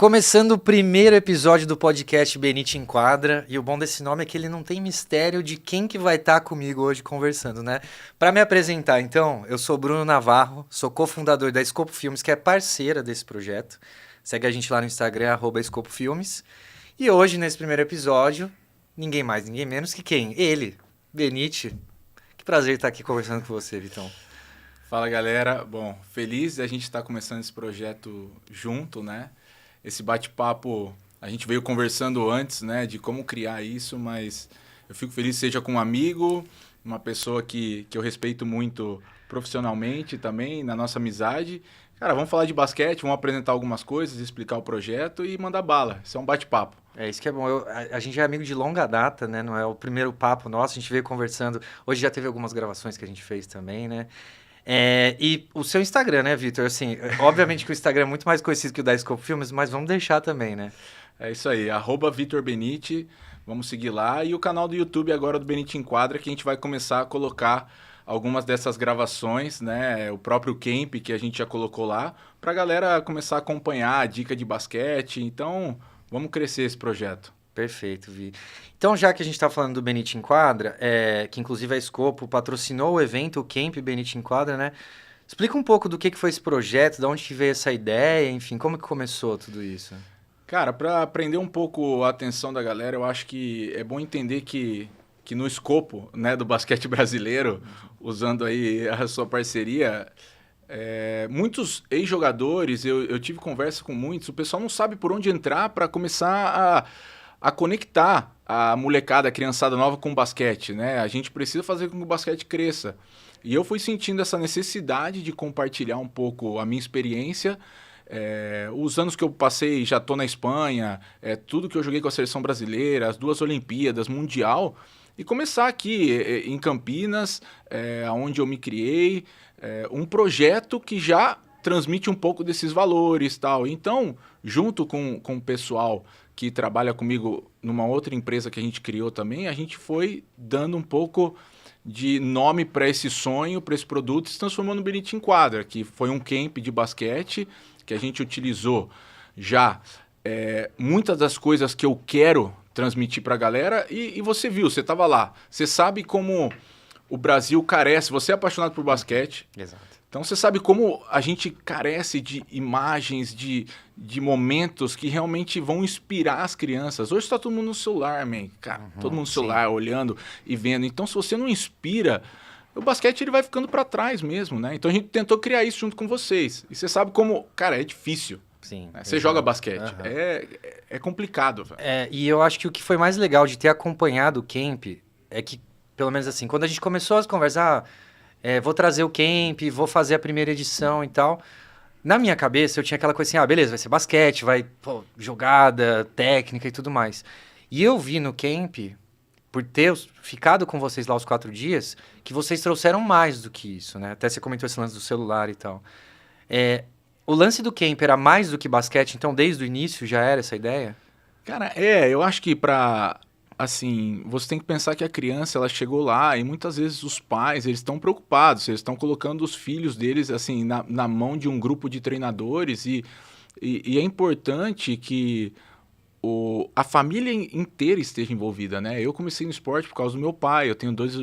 Começando o primeiro episódio do podcast Benite Enquadra, e o bom desse nome é que ele não tem mistério de quem que vai estar comigo hoje conversando, né? Para me apresentar, então, eu sou Bruno Navarro, sou cofundador da Escopo Filmes, que é parceira desse projeto. Segue a gente lá no Instagram, @escopofilmes. E hoje, nesse primeiro episódio, ninguém mais, ninguém menos que quem? Ele, Benite. Que prazer estar aqui conversando com você, Vitão. Fala, galera. Bom, feliz de a gente estar começando esse projeto junto, né? Esse bate-papo, a gente veio conversando antes, né, de como criar isso, mas eu fico feliz que seja com um amigo, uma pessoa que eu respeito muito profissionalmente também, na nossa amizade. Cara, vamos falar de basquete, vamos apresentar algumas coisas, explicar o projeto e mandar bala. Isso é um bate-papo. É isso que é bom. A gente é amigo de longa data, né? Não é o primeiro papo nosso, a gente veio conversando. Hoje já teve algumas gravações que a gente fez também, né? E o seu Instagram, né, Vitor? Assim, obviamente que o Instagram é muito mais conhecido que o da Scope Filmes, mas vamos deixar também, né? É isso aí, @VitorBenite, vamos seguir lá. E o canal do YouTube agora do Benite Enquadra, que a gente vai começar a colocar algumas dessas gravações, né? O próprio camp que a gente já colocou lá, pra galera começar a acompanhar a dica de basquete. Então, vamos crescer esse projeto. Perfeito, Vi. Então, já que a gente está falando do Benite Enquadra, que inclusive a Escopo patrocinou o evento, o Camp Benite Enquadra, né? Explica um pouco do que foi esse projeto, de onde que veio essa ideia, enfim, como que começou tudo isso? Cara, para prender um pouco a atenção da galera, eu acho que é bom entender que no escopo, né, do basquete brasileiro, usando aí a sua parceria, muitos ex-jogadores, eu tive conversa com muitos, o pessoal não sabe por onde entrar para começar a conectar a molecada, a criançada nova com o basquete, né? A gente precisa fazer com que o basquete cresça. E eu fui sentindo essa necessidade de compartilhar um pouco a minha experiência. Os anos que eu passei, já estou na Espanha, tudo que eu joguei com a seleção brasileira, as 2 Olimpíadas, Mundial, e começar aqui em Campinas, onde eu me criei, um projeto que já transmite um pouco desses valores e tal. Então, junto com o pessoal que trabalha comigo numa outra empresa que a gente criou também, a gente foi dando um pouco de nome para esse sonho, para esse produto, se transformou no Benite Enquadra, que foi um camp de basquete que a gente utilizou já muitas das coisas que eu quero transmitir para a galera, e você viu, você estava lá, você sabe como o Brasil carece, você é apaixonado por basquete. Exato. Então você sabe como a gente carece de imagens, de momentos que realmente vão inspirar as crianças. Hoje está todo mundo no celular, man. Cara, todo mundo no celular, olhando e vendo. Então se você não inspira, o basquete ele vai ficando para trás mesmo, né? Então a gente tentou criar isso junto com vocês. E você sabe como, cara, é difícil. Sim. Né? Você joga basquete. É complicado. E eu acho que o que foi mais legal de ter acompanhado o camp é que, pelo menos assim, quando a gente começou as conversas, vou trazer o camp, vou fazer a primeira edição e tal. Na minha cabeça, eu tinha aquela coisa assim, beleza, vai ser basquete, jogada, técnica e tudo mais. E eu vi no camp, por ter ficado com vocês lá os 4 dias, que vocês trouxeram mais do que isso, né? Até você comentou esse lance do celular e tal. O lance do camp era mais do que basquete, então desde o início já era essa ideia? Cara, eu acho que assim, você tem que pensar que a criança, ela chegou lá e muitas vezes os pais, eles estão preocupados, eles estão colocando os filhos deles, assim, na mão de um grupo de treinadores e é importante que a família inteira esteja envolvida, né? Eu comecei no esporte por causa do meu pai, eu tenho 2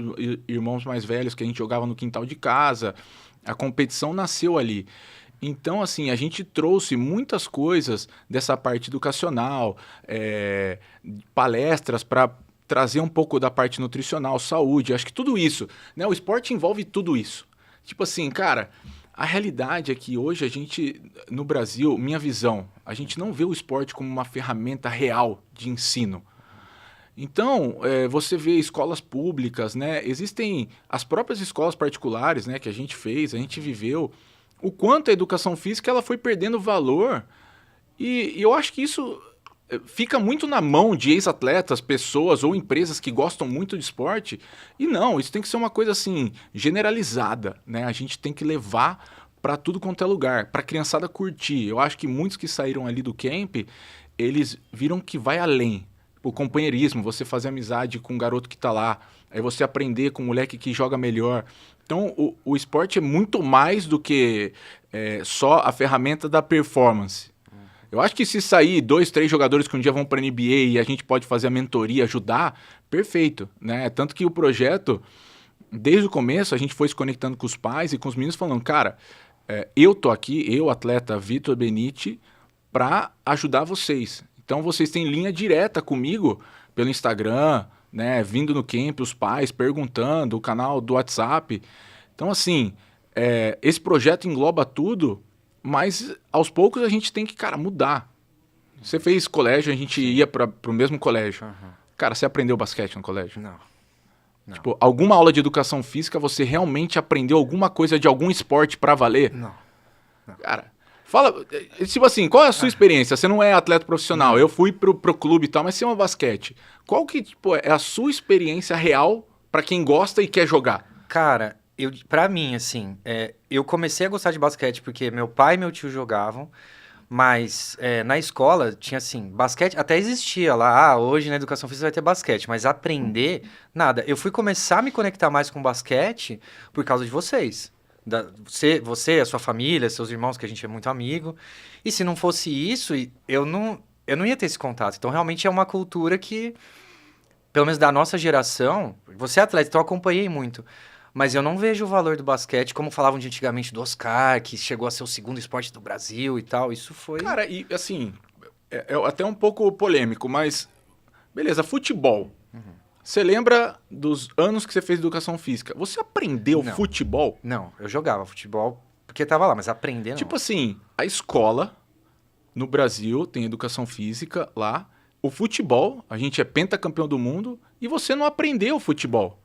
irmãos mais velhos que a gente jogava no quintal de casa, a competição nasceu ali. Então, assim, a gente trouxe muitas coisas dessa parte educacional, palestras para trazer um pouco da parte nutricional, saúde, acho que tudo isso, né? O esporte envolve tudo isso. Tipo assim, cara, a realidade é que hoje a gente, no Brasil, minha visão, a gente não vê o esporte como uma ferramenta real de ensino. Então, você vê escolas públicas, né? Existem as próprias escolas particulares, né, que a gente fez, a gente viveu, o quanto a educação física ela foi perdendo valor, e eu acho que isso fica muito na mão de ex-atletas, pessoas ou empresas que gostam muito de esporte, e não, isso tem que ser uma coisa assim, generalizada, né? A gente tem que levar para tudo quanto é lugar, para a criançada curtir. Eu acho que muitos que saíram ali do camp, eles viram que vai além. O companheirismo, você fazer amizade com um garoto que está lá, aí você aprender com um moleque que joga melhor. Então, o esporte é muito mais do que só a ferramenta da performance. Eu acho que se sair 2, 3 jogadores que um dia vão para NBA e a gente pode fazer a mentoria, ajudar, perfeito, né? Tanto que o projeto, desde o começo, a gente foi se conectando com os pais e com os meninos falando, cara, eu tô aqui, eu, atleta Vitor Benite, para ajudar vocês. Então vocês têm linha direta comigo pelo Instagram, né? Vindo no camp, os pais perguntando, o canal do WhatsApp. Então, assim, esse projeto engloba tudo, mas aos poucos a gente tem que, cara, mudar. Você fez colégio, a gente ia para o mesmo colégio. Uhum. Cara, você aprendeu basquete no colégio? Não. Tipo, alguma aula de educação física, você realmente aprendeu alguma coisa de algum esporte pra valer? Não. Cara, fala, tipo assim, qual é a sua experiência? Você não é atleta profissional, eu fui pro clube e tal, mas você ama basquete. Qual que, tipo, é a sua experiência real pra quem gosta e quer jogar? Cara, pra mim, assim, eu comecei a gostar de basquete porque meu pai e meu tio jogavam, mas na escola tinha assim, basquete até existia lá, hoje na educação física vai ter basquete, mas aprender, nada. Eu fui começar a me conectar mais com basquete por causa de vocês. Você, a sua família, seus irmãos, que a gente é muito amigo. E se não fosse isso, eu não ia ter esse contato. Então, realmente é uma cultura que, pelo menos da nossa geração, você é atleta, então eu acompanhei muito. Mas eu não vejo o valor do basquete, como falavam de antigamente do Oscar, que chegou a ser o segundo esporte do Brasil e tal. Isso foi... Cara, e assim, é até um pouco polêmico, mas beleza, futebol. Você lembra dos anos que você fez educação física? Você aprendeu Não. futebol? Não, eu jogava futebol porque tava lá, mas aprender não. Tipo assim, a escola no Brasil tem educação física lá. O futebol, a gente é pentacampeão do mundo e você não aprendeu futebol.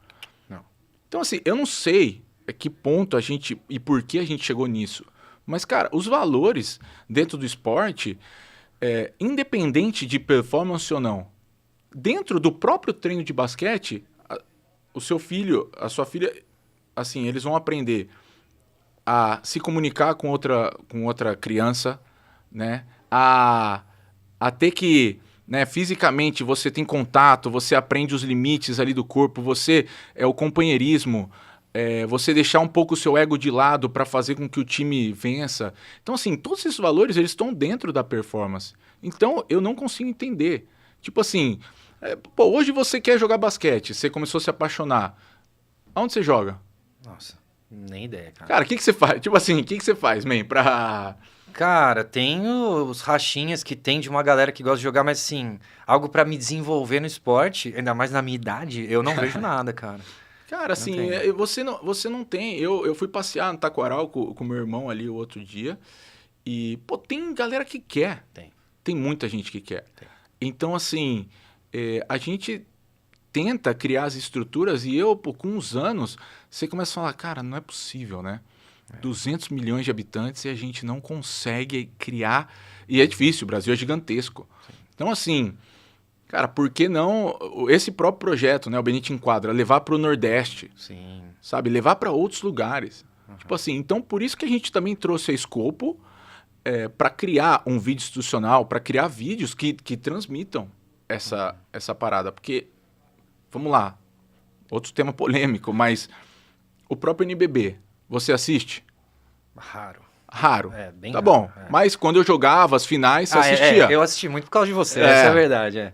Não. Então assim, eu não sei a que ponto a gente e por que a gente chegou nisso. Mas, cara, os valores dentro do esporte, independente de performance ou não, dentro do próprio treino de basquete, o seu filho, a sua filha, assim, eles vão aprender a se comunicar com outra criança, né? A ter que, né, fisicamente você tem contato, você aprende os limites ali do corpo, você o companheirismo, você deixar um pouco o seu ego de lado para fazer com que o time vença. Então, assim, todos esses valores, eles estão dentro da performance. Então, eu não consigo entender. Tipo assim, hoje você quer jogar basquete, você começou a se apaixonar. Aonde você joga? Nossa, nem ideia, cara. Cara, o que você faz? Tipo assim, o que você faz, man, pra... Cara, tem os rachinhas que tem de uma galera que gosta de jogar, mas assim, algo pra me desenvolver no esporte, ainda mais na minha idade, eu não vejo nada, cara. Cara, assim, você não tem... Eu fui passear no Taquaral com meu irmão ali o outro dia e, pô, tem galera que quer. Tem muita gente que quer. Tem. Então, assim, a gente tenta criar as estruturas e eu, pô, com uns anos, você começa a falar, cara, não é possível, né? 200 milhões de habitantes e a gente não consegue criar... E é difícil, o Brasil é gigantesco. Sim. Então, assim, cara, por que não esse próprio projeto, né, o Benite Enquadra, levar para o Nordeste? Sim. Sabe? Levar para outros lugares. Tipo assim, então por isso que a gente também trouxe a Escopo para criar um vídeo institucional, para criar vídeos que transmitam essa parada. Porque, vamos lá, outro tema polêmico, mas o próprio NBB, você assiste? Raro. Raro. Bem tá raro, bom. Mas quando eu jogava as finais, você assistia. Eu assisti muito por causa de você, essa é a verdade.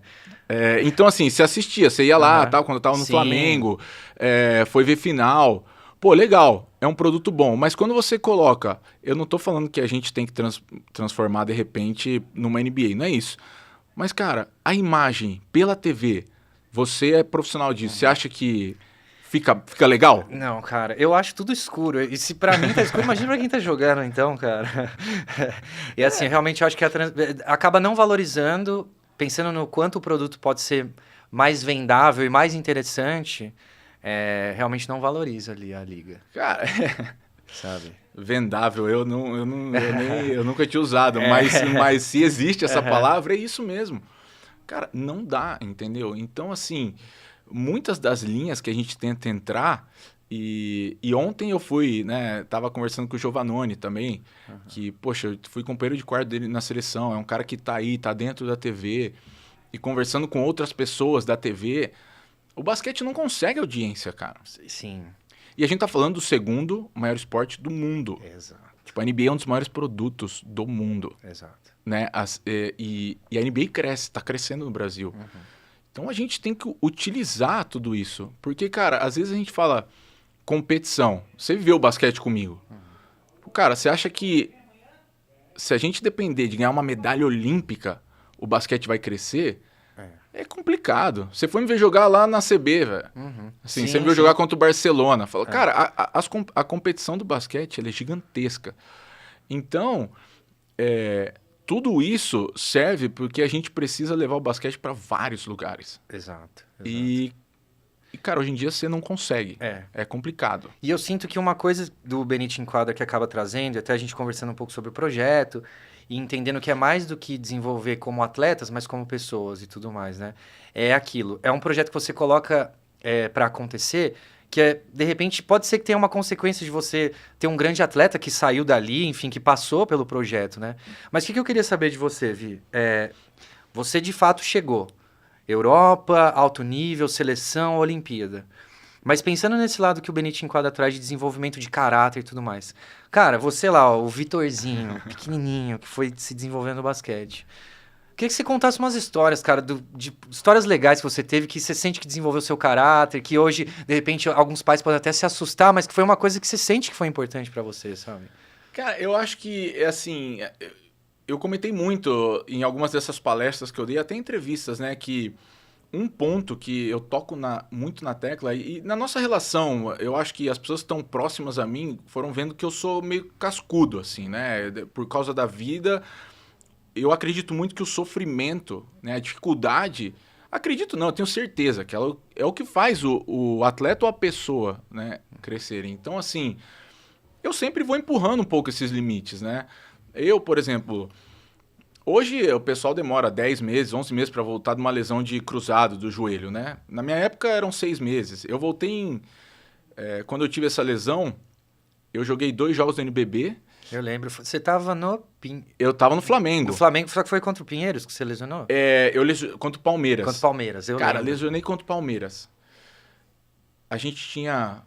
Então, assim, você assistia, você ia lá, tal, quando eu tava no Flamengo, foi ver final. Pô, legal, é um produto bom. Mas quando você coloca... Eu não tô falando que a gente tem que transformar, de repente, numa NBA, não é isso. Mas, cara, a imagem pela TV, você é profissional disso, você acha que... Fica legal? Não, cara, eu acho tudo escuro. E se pra mim tá escuro, imagina pra quem tá jogando, então, cara. E assim, realmente eu acho que acaba não valorizando, pensando no quanto o produto pode ser mais vendável e mais interessante, realmente não valoriza ali a liga. Cara, sabe? Vendável, eu nunca tinha usado, mas se existe essa palavra, é isso mesmo. Cara, não dá, entendeu? Então, assim... Muitas das linhas que a gente tenta entrar, e ontem eu fui, né, tava conversando com o Giovannone também, que, poxa, eu fui companheiro de quarto dele na seleção, é um cara que tá aí, tá dentro da TV, e conversando com outras pessoas da TV, o basquete não consegue audiência, cara. Sim. E a gente tá falando do segundo maior esporte do mundo. Exato. Tipo, a NBA é um dos maiores produtos do mundo. Exato. né? E a NBA cresce, está crescendo no Brasil. Então a gente tem que utilizar tudo isso. Porque, cara, às vezes a gente fala competição. Você viveu o basquete comigo. Cara, você acha que se a gente depender de ganhar uma medalha olímpica, o basquete vai crescer? É complicado. Você foi me ver jogar lá na CB, velho. Assim, você me viu jogar contra o Barcelona. Fala, cara, a competição do basquete ela é gigantesca. Então, tudo isso serve porque a gente precisa levar o basquete para vários lugares. Exato. E, cara, hoje em dia você não consegue. É complicado. E eu sinto que uma coisa do Benite em Quadra que acaba trazendo, até a gente conversando um pouco sobre o projeto, e entendendo que é mais do que desenvolver como atletas, mas como pessoas e tudo mais, né? É aquilo. É um projeto que você coloca para acontecer, que de repente pode ser que tenha uma consequência de você ter um grande atleta que saiu dali, enfim, que passou pelo projeto, né? Mas o que eu queria saber de você, Vi? Você de fato chegou. Europa, alto nível, seleção, Olimpíada. Mas pensando nesse lado que o Benite enquadra atrás de desenvolvimento de caráter e tudo mais. Cara, você lá, ó, o Vitorzinho, pequenininho, que foi se desenvolvendo no basquete. Queria que você contasse umas histórias, cara, de histórias legais que você teve, que você sente que desenvolveu o seu caráter, que hoje, de repente, alguns pais podem até se assustar, mas que foi uma coisa que você sente que foi importante pra você, sabe? Cara, eu acho que, assim, eu comentei muito em algumas dessas palestras que eu dei, até entrevistas, né, que um ponto que eu toco muito na tecla, e na nossa relação, eu acho que as pessoas que estão próximas a mim foram vendo que eu sou meio cascudo, assim, né? Por causa da vida, eu acredito muito que o sofrimento, né, a dificuldade, acredito não, eu tenho certeza que ela é o que faz o atleta ou a pessoa, né, crescerem. Então, assim, eu sempre vou empurrando um pouco esses limites, né? Eu, por exemplo... Hoje o pessoal demora 10 meses, 11 meses para voltar de uma lesão de cruzado do joelho, né? Na minha época eram 6 meses. Eu voltei quando eu tive essa lesão, eu joguei 2 jogos do NBB. Eu lembro. Você tava no... Eu tava no Flamengo. No Flamengo, só que foi contra o Pinheiros que você lesionou? Contra o Palmeiras. Contra o Palmeiras, eu lembro. Cara, lesionei contra o Palmeiras. A gente tinha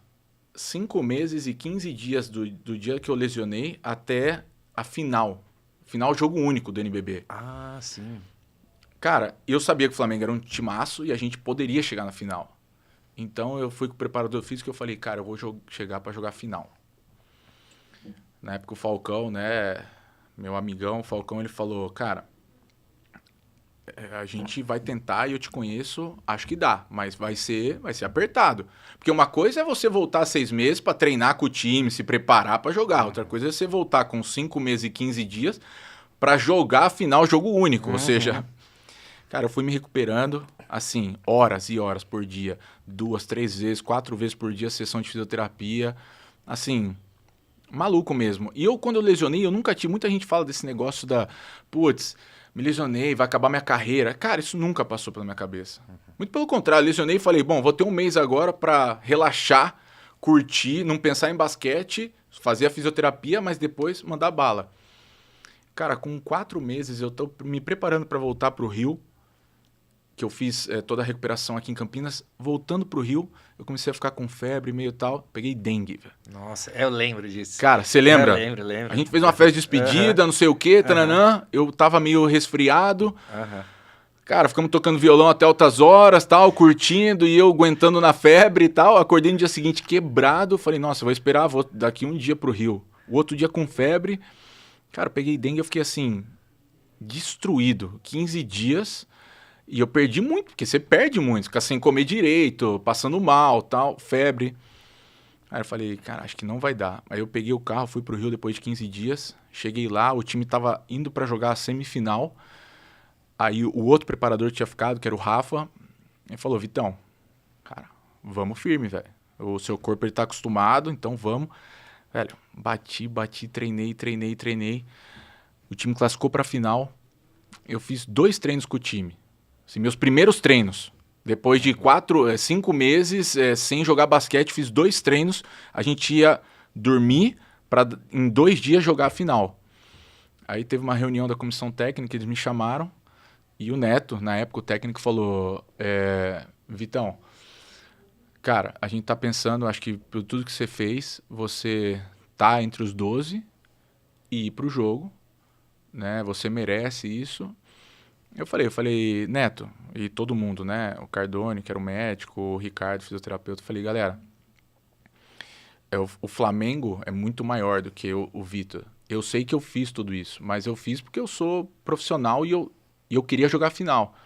5 meses e 15 dias do dia que eu lesionei até a final. Final, jogo único do NBB. Ah, sim. Cara, eu sabia que o Flamengo era um timaço e a gente poderia chegar na final. Então eu fui com o preparador físico e eu falei, cara, eu vou chegar pra jogar a final. Na época o Falcão, né, meu amigão, o Falcão, ele falou, cara, a gente vai tentar e eu te conheço, acho que dá, mas vai ser apertado. Porque uma coisa é você voltar 6 meses pra treinar com o time, se preparar pra jogar. Outra coisa é você voltar com 5 meses e 15 dias pra jogar a final jogo único. Ou seja, cara, eu fui me recuperando, assim, horas e horas por dia. 2, 3 vezes, 4 vezes por dia, sessão de fisioterapia. Assim, maluco mesmo. E eu, quando eu lesionei, eu nunca tive... Muita gente fala desse negócio da... Putz, me lesionei, vai acabar minha carreira. Cara, isso nunca passou pela minha cabeça. Muito pelo contrário, lesionei e falei, bom, vou ter um mês agora pra relaxar, curtir, não pensar em basquete, fazer a fisioterapia, mas depois mandar bala. Cara, com 4 meses eu tô me preparando pra voltar pro Rio, que eu fiz toda a recuperação aqui em Campinas. Voltando pro Rio, eu comecei a ficar com febre meio tal, peguei dengue, velho. Nossa, eu lembro disso. Cara, você lembra? Eu lembro. A gente fez uma festa de despedida, não sei o quê, taranã. Eu tava meio resfriado. Cara, ficamos tocando violão até altas horas, tal, curtindo, e eu aguentando na febre e tal. Acordei no dia seguinte quebrado. Falei, nossa, vou esperar, vou daqui um dia pro Rio. O outro dia com febre. Cara, eu peguei dengue, eu fiquei assim, destruído. 15 dias... E eu perdi muito, porque você perde muito, fica sem comer direito, passando mal, tal, febre. Aí eu falei, cara, acho que não vai dar. Aí eu peguei o carro, fui pro Rio depois de 15 dias, cheguei lá, o time tava indo pra jogar a semifinal. Aí o outro preparador que tinha ficado, que era o Rafa, ele falou, Vitão, cara, vamos firme, velho. O seu corpo ele tá acostumado, então vamos. Velho, bati, treinei. O time classificou pra final. Eu fiz 2 treinos com o time. Assim, meus primeiros treinos. Depois de 5 meses sem jogar basquete, fiz 2 treinos. A gente ia dormir para em 2 dias jogar a final. Aí teve uma reunião da comissão técnica, eles me chamaram. E o Neto, na época, o técnico falou... Vitão, cara, a gente tá pensando, acho que por tudo que você fez, você tá entre os 12 e ir pro jogo. né? Você merece isso. Eu falei, Neto, e todo mundo, né? O Cardone, que era o médico, o Ricardo, fisioterapeuta, eu falei, galera, o Flamengo é muito maior do que o Vitor. Eu sei que eu fiz tudo isso, mas eu fiz porque eu sou profissional e eu queria jogar final.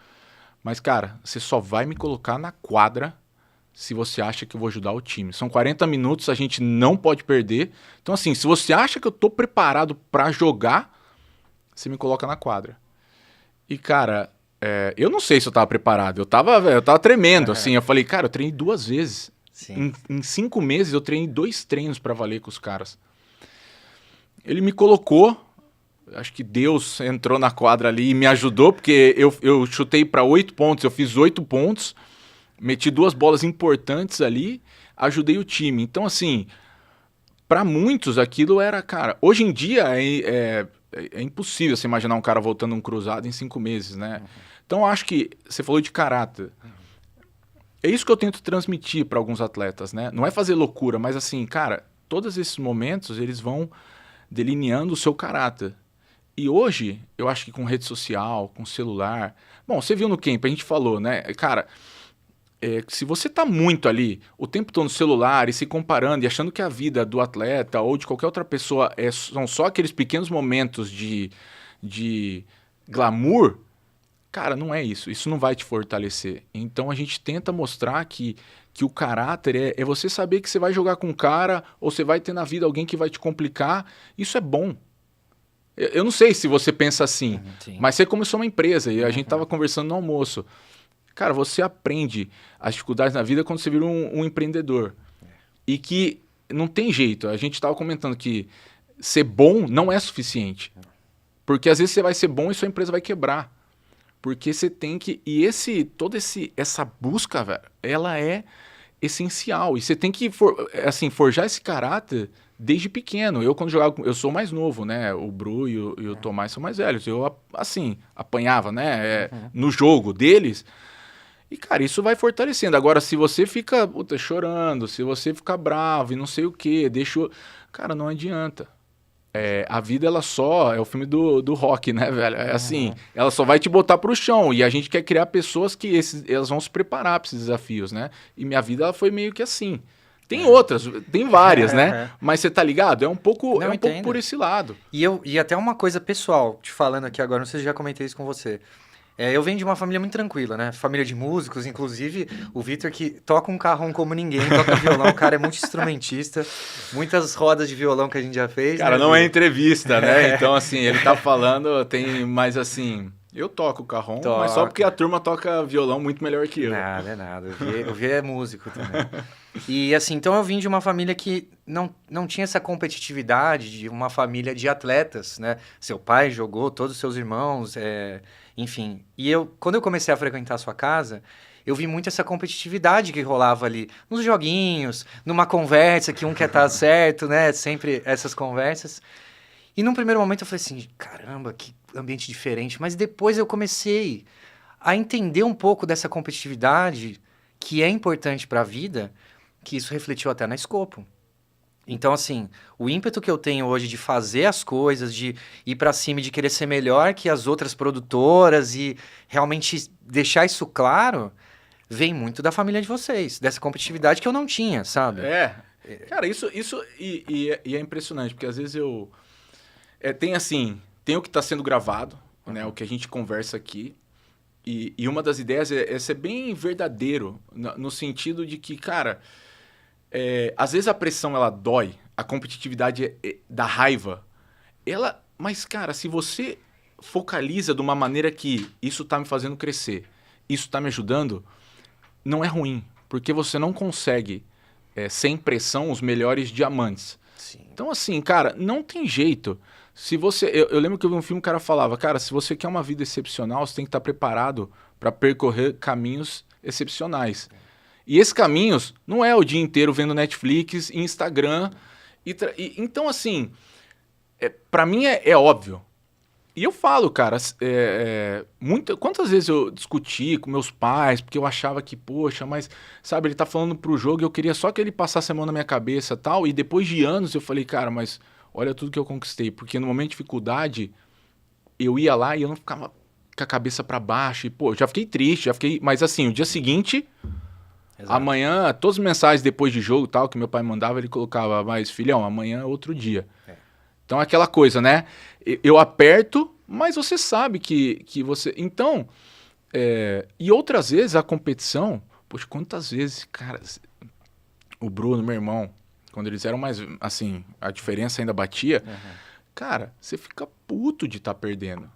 Mas, cara, você só vai me colocar na quadra se você acha que eu vou ajudar o time. São 40 minutos, a gente não pode perder. Então, assim, se você acha que eu tô preparado pra jogar, você me coloca na quadra. E, cara, eu não sei se eu tava preparado. Eu tava tremendo, assim. Eu falei, cara, eu treinei 2 vezes. Em 5 meses, eu treinei 2 treinos pra valer com os caras. Ele me colocou. Acho que Deus entrou na quadra ali e me ajudou, porque eu chutei pra 8 pontos, eu fiz 8 pontos. Meti 2 bolas importantes ali, ajudei o time. Então, assim, para muitos aquilo era, cara... Hoje em dia é impossível você imaginar um cara voltando um cruzado em 5 meses, né? Então, eu acho que você falou de caráter. É isso que eu tento transmitir para alguns atletas, né? Não é fazer loucura, mas assim, cara, todos esses momentos, eles vão delineando o seu caráter. E hoje, eu acho que com rede social, com celular... Bom, você viu no Camp, a gente falou, né? Cara... se você tá muito ali, o tempo todo no celular e se comparando e achando que a vida do atleta ou de qualquer outra pessoa são só aqueles pequenos momentos de glamour, cara, não é isso. Isso não vai te fortalecer. Então a gente tenta mostrar que o caráter é você saber que você vai jogar com um cara ou você vai ter na vida alguém que vai te complicar. Isso é bom. Eu não sei se você pensa assim, mas você começou uma empresa e a gente tava conversando no almoço. Cara, você aprende as dificuldades na vida quando você vira um empreendedor. E que não tem jeito. A gente estava comentando que ser bom não é suficiente. Porque às vezes você vai ser bom e sua empresa vai quebrar. Porque você tem que... E essa busca, velho, ela é essencial. E você tem que forjar esse caráter desde pequeno. Eu, quando jogava... Eu sou mais novo, né? O Bru e o Tomás são mais velhos. Eu, assim, apanhava, né? No jogo deles... E, cara, isso vai fortalecendo. Agora, se você fica chorando, se você fica bravo e não sei o quê, cara, não adianta. A vida, ela só... É o filme do Rock, né, velho? É assim, ela só vai te botar pro chão. E a gente quer criar pessoas que elas vão se preparar para esses desafios, né? E minha vida, ela foi meio que assim. Tem outras, tem várias, né? Mas você tá ligado? É um pouco por esse lado. E até uma coisa pessoal, te falando aqui agora, não sei se já comentei isso com você. Eu venho de uma família muito tranquila, né? Família de músicos, inclusive o Vitor, que toca um carrão como ninguém, toca violão, o cara é muito instrumentista, muitas rodas de violão que a gente já fez. Cara, né? não é entrevista, né? Então, assim, ele tá falando, tem mais assim... Eu toco o carrom, mas só porque a turma toca violão muito melhor que eu. Nada, é nada. O V é músico também. E assim, então eu vim de uma família que não tinha essa competitividade de uma família de atletas, né? Seu pai jogou, todos os seus irmãos, enfim. E quando eu comecei a frequentar a sua casa, eu vi muito essa competitividade que rolava ali nos joguinhos, numa conversa que um quer estar certo, né? Sempre essas conversas. E num primeiro momento eu falei assim, caramba, que ambiente diferente. Mas depois eu comecei a entender um pouco dessa competitividade que é importante para a vida, que isso refletiu até na Escopo. Então, assim, o ímpeto que eu tenho hoje de fazer as coisas, de ir para cima e de querer ser melhor que as outras produtoras e realmente deixar isso claro, vem muito da família de vocês, dessa competitividade que eu não tinha, sabe? Cara, isso é impressionante, porque às vezes tem o que está sendo gravado, né? O que a gente conversa aqui. E uma das ideias é ser bem verdadeiro, no sentido de que, cara, às vezes a pressão ela dói, a competitividade da raiva. Mas, cara, se você focaliza de uma maneira que isso está me fazendo crescer, isso está me ajudando, não é ruim, porque você não consegue, sem pressão, os melhores diamantes. Sim. Então, assim, cara, não tem jeito. Se você, eu lembro que eu vi um filme, o cara falava, cara, se você quer uma vida excepcional, você tem que estar preparado para percorrer caminhos excepcionais. E esses caminhos não é o dia inteiro vendo Netflix, Instagram. Então, assim, para mim é óbvio. E eu falo, cara, quantas vezes eu discuti com meus pais, porque eu achava que, poxa, mas, sabe, ele tá falando pro jogo e eu queria só que ele passasse a mão na minha cabeça e tal. E depois de anos eu falei, cara, mas... Olha tudo que eu conquistei, porque no momento de dificuldade, eu ia lá e eu não ficava com a cabeça pra baixo. E, pô, já fiquei triste, Mas assim, o dia seguinte, Exato. amanhã, todas as mensagens depois de jogo e tal, que meu pai mandava, ele colocava, mas filhão, amanhã é outro dia. Então, aquela coisa, né? Eu aperto, mas você sabe que você... Então, e outras vezes a competição... Poxa, quantas vezes, cara... O Bruno, meu irmão, quando eles eram mais... Assim, a diferença ainda batia. Cara, você fica puto de estar perdendo.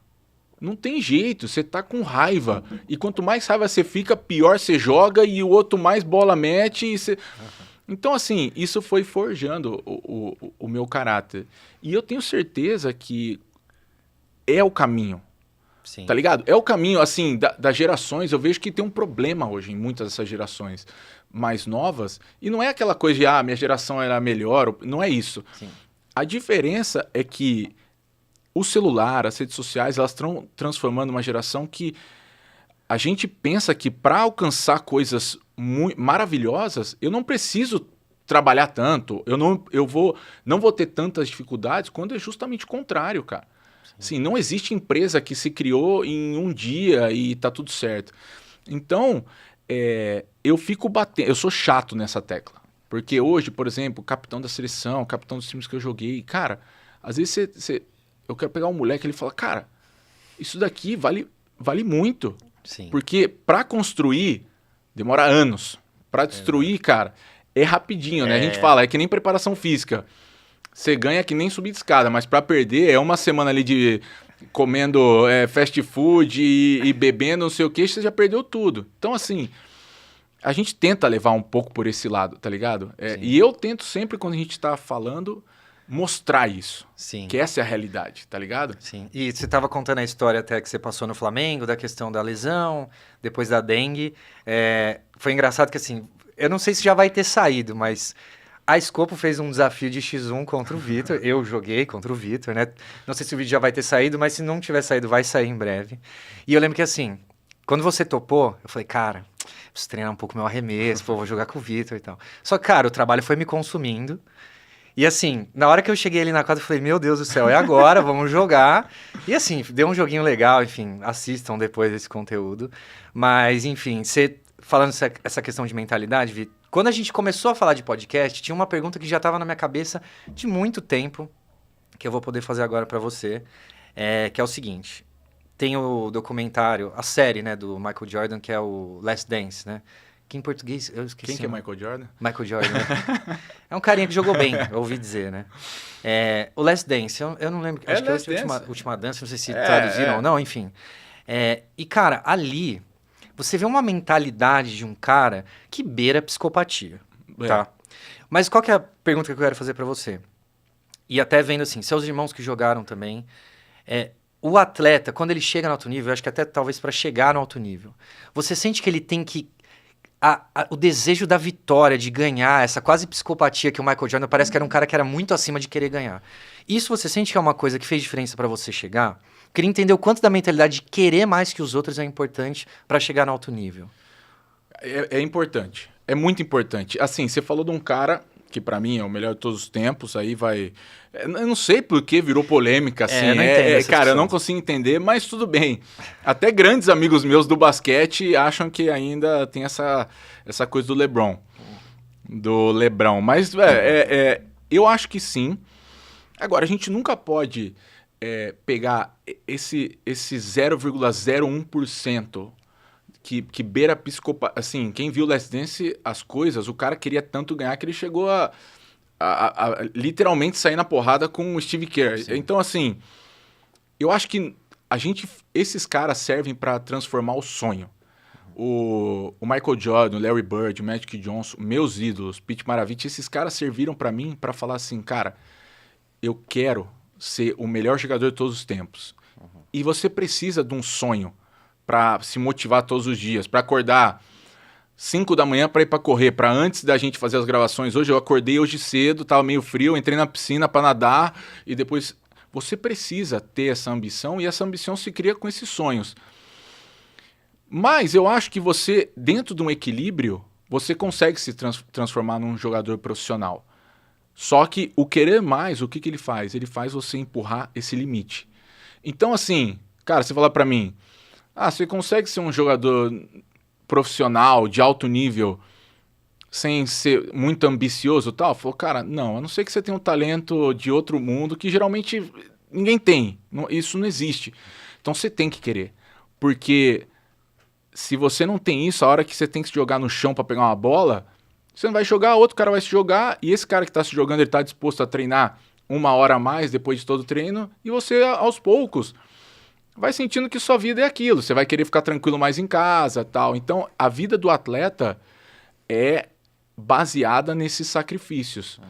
Não tem jeito, você tá com raiva. E quanto mais raiva você fica, pior você joga e o outro mais bola mete. E você... Então, assim, isso foi forjando o meu caráter. E eu tenho certeza que é o caminho. Sim. Tá ligado? É o caminho, assim, das gerações. Eu vejo que tem um problema hoje em muitas dessas gerações mais novas. E não é aquela coisa de, minha geração era melhor. Não é isso. Sim. A diferença é que o celular, as redes sociais, elas estão transformando uma geração que a gente pensa que para alcançar coisas maravilhosas, eu não preciso trabalhar tanto, eu não vou ter tantas dificuldades, quando é justamente o contrário, cara. Sim, não existe empresa que se criou em um dia e tá tudo certo. Então, eu fico batendo, eu sou chato nessa tecla. Porque hoje, por exemplo, capitão da seleção, capitão dos times que eu joguei, cara, às vezes eu quero pegar um moleque e ele fala, cara, isso daqui vale muito. Sim. Porque para construir, demora anos. Para destruir, cara, é rapidinho, né? A gente fala, é que nem preparação física. Você ganha que nem subir de escada, mas para perder é uma semana ali de comendo fast food e bebendo não sei o que, você já perdeu tudo. Então, assim, a gente tenta levar um pouco por esse lado, tá ligado? E eu tento sempre, quando a gente tá falando, mostrar isso. Sim. Que essa é a realidade, tá ligado? Sim. E você estava contando a história até que você passou no Flamengo, da questão da lesão, depois da dengue. Foi engraçado que, assim, eu não sei se já vai ter saído, mas a Scopo fez um desafio de X1 contra o Vitor. Eu joguei contra o Vitor, né? Não sei se o vídeo já vai ter saído, mas se não tiver saído, vai sair em breve. E eu lembro que, assim, quando você topou, eu falei, cara, preciso treinar um pouco meu arremesso, vou jogar com o Vitor e tal. Só que, cara, o trabalho foi me consumindo. E assim, na hora que eu cheguei ali na quadra, eu falei, meu Deus do céu, é agora, vamos jogar. E assim, deu um joguinho legal, enfim, assistam depois esse conteúdo. Mas, enfim, você falando essa questão de mentalidade, Vi, quando a gente começou a falar de podcast, tinha uma pergunta que já estava na minha cabeça de muito tempo, que eu vou poder fazer agora para você, que é o seguinte. Tem o documentário, a série, né, do Michael Jordan, que é o Last Dance, né? Que em português, eu esqueci. Quem que é Michael Jordan? Michael Jordan, né? É um carinha que jogou bem, eu ouvi dizer, né? O Last Dance, eu não lembro, acho que é a última dança, não sei se traduziram ou não, enfim. E, cara, ali, você vê uma mentalidade de um cara que beira a psicopatia, tá? Mas qual que é a pergunta que eu quero fazer pra você? E até vendo, assim, seus irmãos que jogaram também, o atleta, quando ele chega no alto nível, eu acho que até talvez pra chegar no alto nível, você sente que ele tem que o desejo da vitória, de ganhar, essa quase psicopatia que o Michael Jordan parece que era um cara que era muito acima de querer ganhar. Isso você sente que é uma coisa que fez diferença pra você chegar? Queria entender o quanto da mentalidade de querer mais que os outros é importante pra chegar no alto nível. É importante. É muito importante. Assim, você falou de um cara que pra mim é o melhor de todos os tempos, aí vai... Eu não sei por que virou polêmica, assim. Eu não entendo cara, eu não consigo entender, mas tudo bem. Até grandes amigos meus do basquete acham que ainda tem essa coisa do LeBron. Do LeBron. Mas, eu acho que sim. Agora, a gente nunca pode pegar esse 0,01% que beira a psicopatia. Assim, quem viu Last Dance, as coisas, o cara queria tanto ganhar que ele chegou a literalmente sair na porrada com o Steve Kerr. Sim. Então, assim, eu acho que esses caras servem para transformar o sonho. O Michael Jordan, o Larry Bird, o Magic Johnson, meus ídolos, Pete Maravich, esses caras serviram para mim para falar assim, cara, eu quero ser o melhor jogador de todos os tempos. E você precisa de um sonho para se motivar todos os dias, para acordar 5 da manhã para ir para correr, para antes da gente fazer as gravações. Hoje eu acordei hoje cedo, tava meio frio, entrei na piscina para nadar e depois... Você precisa ter essa ambição e essa ambição se cria com esses sonhos. Mas eu acho que você, dentro de um equilíbrio, você consegue se transformar num jogador profissional. Só que o querer mais, o que ele faz? Ele faz você empurrar esse limite. Então, assim, cara, você fala pra mim, você consegue ser um jogador profissional, de alto nível, sem ser muito ambicioso e tal? Falou, cara, não, a não ser que você tenha um talento de outro mundo que geralmente ninguém tem. Isso não existe. Então você tem que querer. Porque se você não tem isso, a hora que você tem que se jogar no chão pra pegar uma bola, você não vai jogar, outro cara vai se jogar, e esse cara que tá se jogando, ele tá disposto a treinar 1 hora a mais depois de todo o treino, e você, aos poucos, vai sentindo que sua vida é aquilo. Você vai querer ficar tranquilo mais em casa, tal. Então, a vida do atleta é baseada nesses sacrifícios.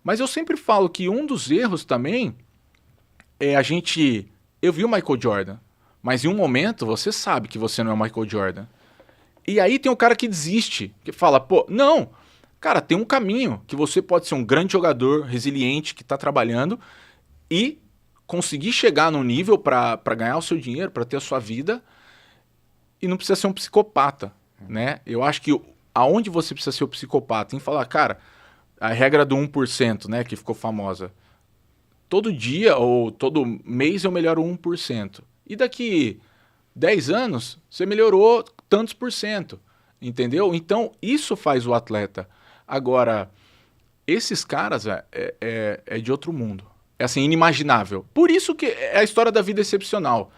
Mas eu sempre falo que um dos erros também é a gente... Eu vi o Michael Jordan, mas em um momento você sabe que você não é o Michael Jordan. E aí tem o cara que desiste, que fala, pô, não, cara, tem um caminho que você pode ser um grande jogador, resiliente, que tá trabalhando e conseguir chegar num nível para ganhar o seu dinheiro, para ter a sua vida, e não precisa ser um psicopata, né? Eu acho que aonde você precisa ser o psicopata, em falar, cara, a regra do 1%, né, que ficou famosa. Todo dia ou todo mês eu melhoro 1%. E daqui 10 anos, você melhorou tantos por cento, entendeu? Então, isso faz o atleta. Agora, esses caras é de outro mundo. É assim, inimaginável. Por isso que é a história da vida excepcional.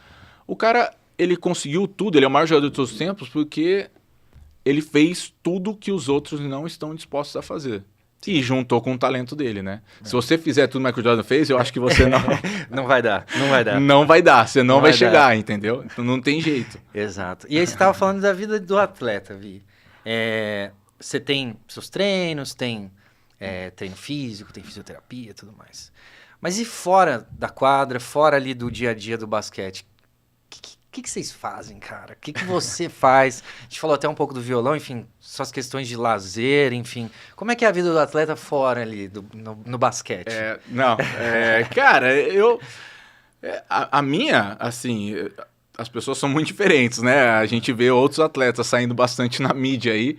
O cara, ele conseguiu tudo, ele é o maior jogador de todos os tempos, porque ele fez tudo que os outros não estão dispostos a fazer. E juntou com o talento dele, né? Se você fizer tudo que o Michael Jordan fez, eu acho que você não... Não vai dar, não vai dar. Não vai dar, você não vai chegar, dar. Entendeu? Então não tem jeito. Exato. E aí você estava falando da vida do atleta, Vi. Você tem seus treinos, tem treino físico, tem fisioterapia e tudo mais. Mas e fora da quadra, fora ali do dia a dia do basquete? O que vocês fazem, cara? O que você faz? A gente falou até um pouco do violão, enfim, suas questões de lazer, enfim. Como é que é a vida do atleta fora ali, no basquete? Cara, a minha, assim, as pessoas são muito diferentes, né? A gente vê outros atletas saindo bastante na mídia aí,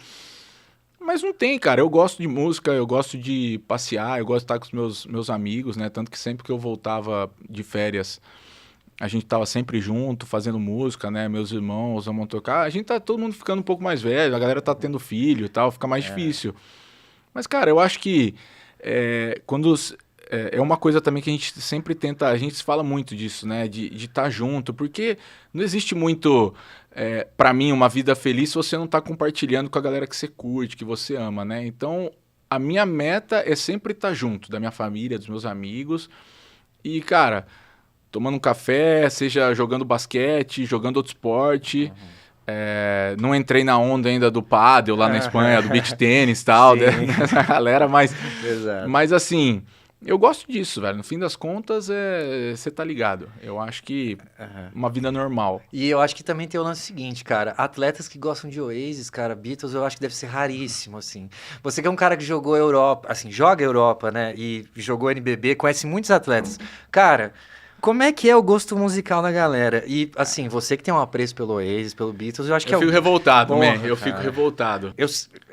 mas não tem, cara. Eu gosto de música, eu gosto de passear, eu gosto de estar com os meus amigos, né? Tanto que sempre que eu voltava de férias, a gente tava sempre junto, fazendo música, né? Meus irmãos, vamos tocar. A gente tá todo mundo ficando um pouco mais velho, a galera tá tendo filho e tal, fica mais difícil. Mas, cara, eu acho que é uma coisa também que a gente sempre tenta, a gente fala muito disso, né? De estar junto, porque não existe muito, para mim, uma vida feliz se você não tá compartilhando com a galera que você curte, que você ama, né? Então, a minha meta é sempre estar junto, da minha família, dos meus amigos. E, cara, tomando um café, seja jogando basquete, jogando outro esporte. Não entrei na onda ainda do pádel lá na Espanha, do beach tênis e tal, dessa galera, mas assim, eu gosto disso, velho. No fim das contas, você tá ligado. Eu acho que uma vida normal. E eu acho que também tem o lance seguinte, cara. Atletas que gostam de Oasis, cara, Beatles, eu acho que deve ser raríssimo, assim. Você que é um cara que jogou Europa, assim, joga Europa, né? E jogou NBB, conhece muitos atletas. Cara, como é que é o gosto musical da galera? E, assim, você que tem um apreço pelo Oasis, pelo Beatles, eu acho que eu fico revoltado, Porra, man. Eu fico revoltado.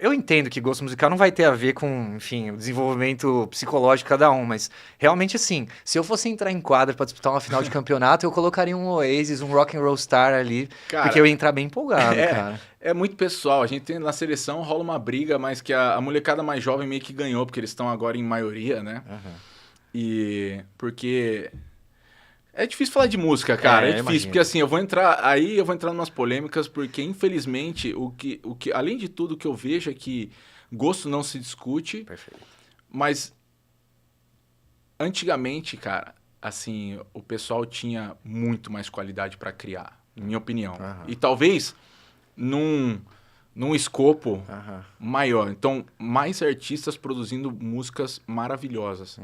Eu entendo que gosto musical não vai ter a ver com, enfim, o desenvolvimento psicológico de cada um, mas realmente, assim, se eu fosse entrar em quadra pra disputar uma final de campeonato, eu colocaria um Oasis, um Rock and Roll Star ali, cara, porque eu ia entrar bem empolgado, cara. É muito pessoal. A gente tem na seleção, rola uma briga, mas que a molecada mais jovem meio que ganhou, porque eles estão agora em maioria, né? E porque... É difícil falar de música, cara. É difícil, imagino. Porque assim, eu vou entrar em umas polêmicas, porque infelizmente, o que, além de tudo, o que eu vejo é que gosto não se discute. Perfeito. Mas antigamente, cara, assim, o pessoal tinha muito mais qualidade para criar, na minha opinião. E talvez num escopo maior. Então, mais artistas produzindo músicas maravilhosas.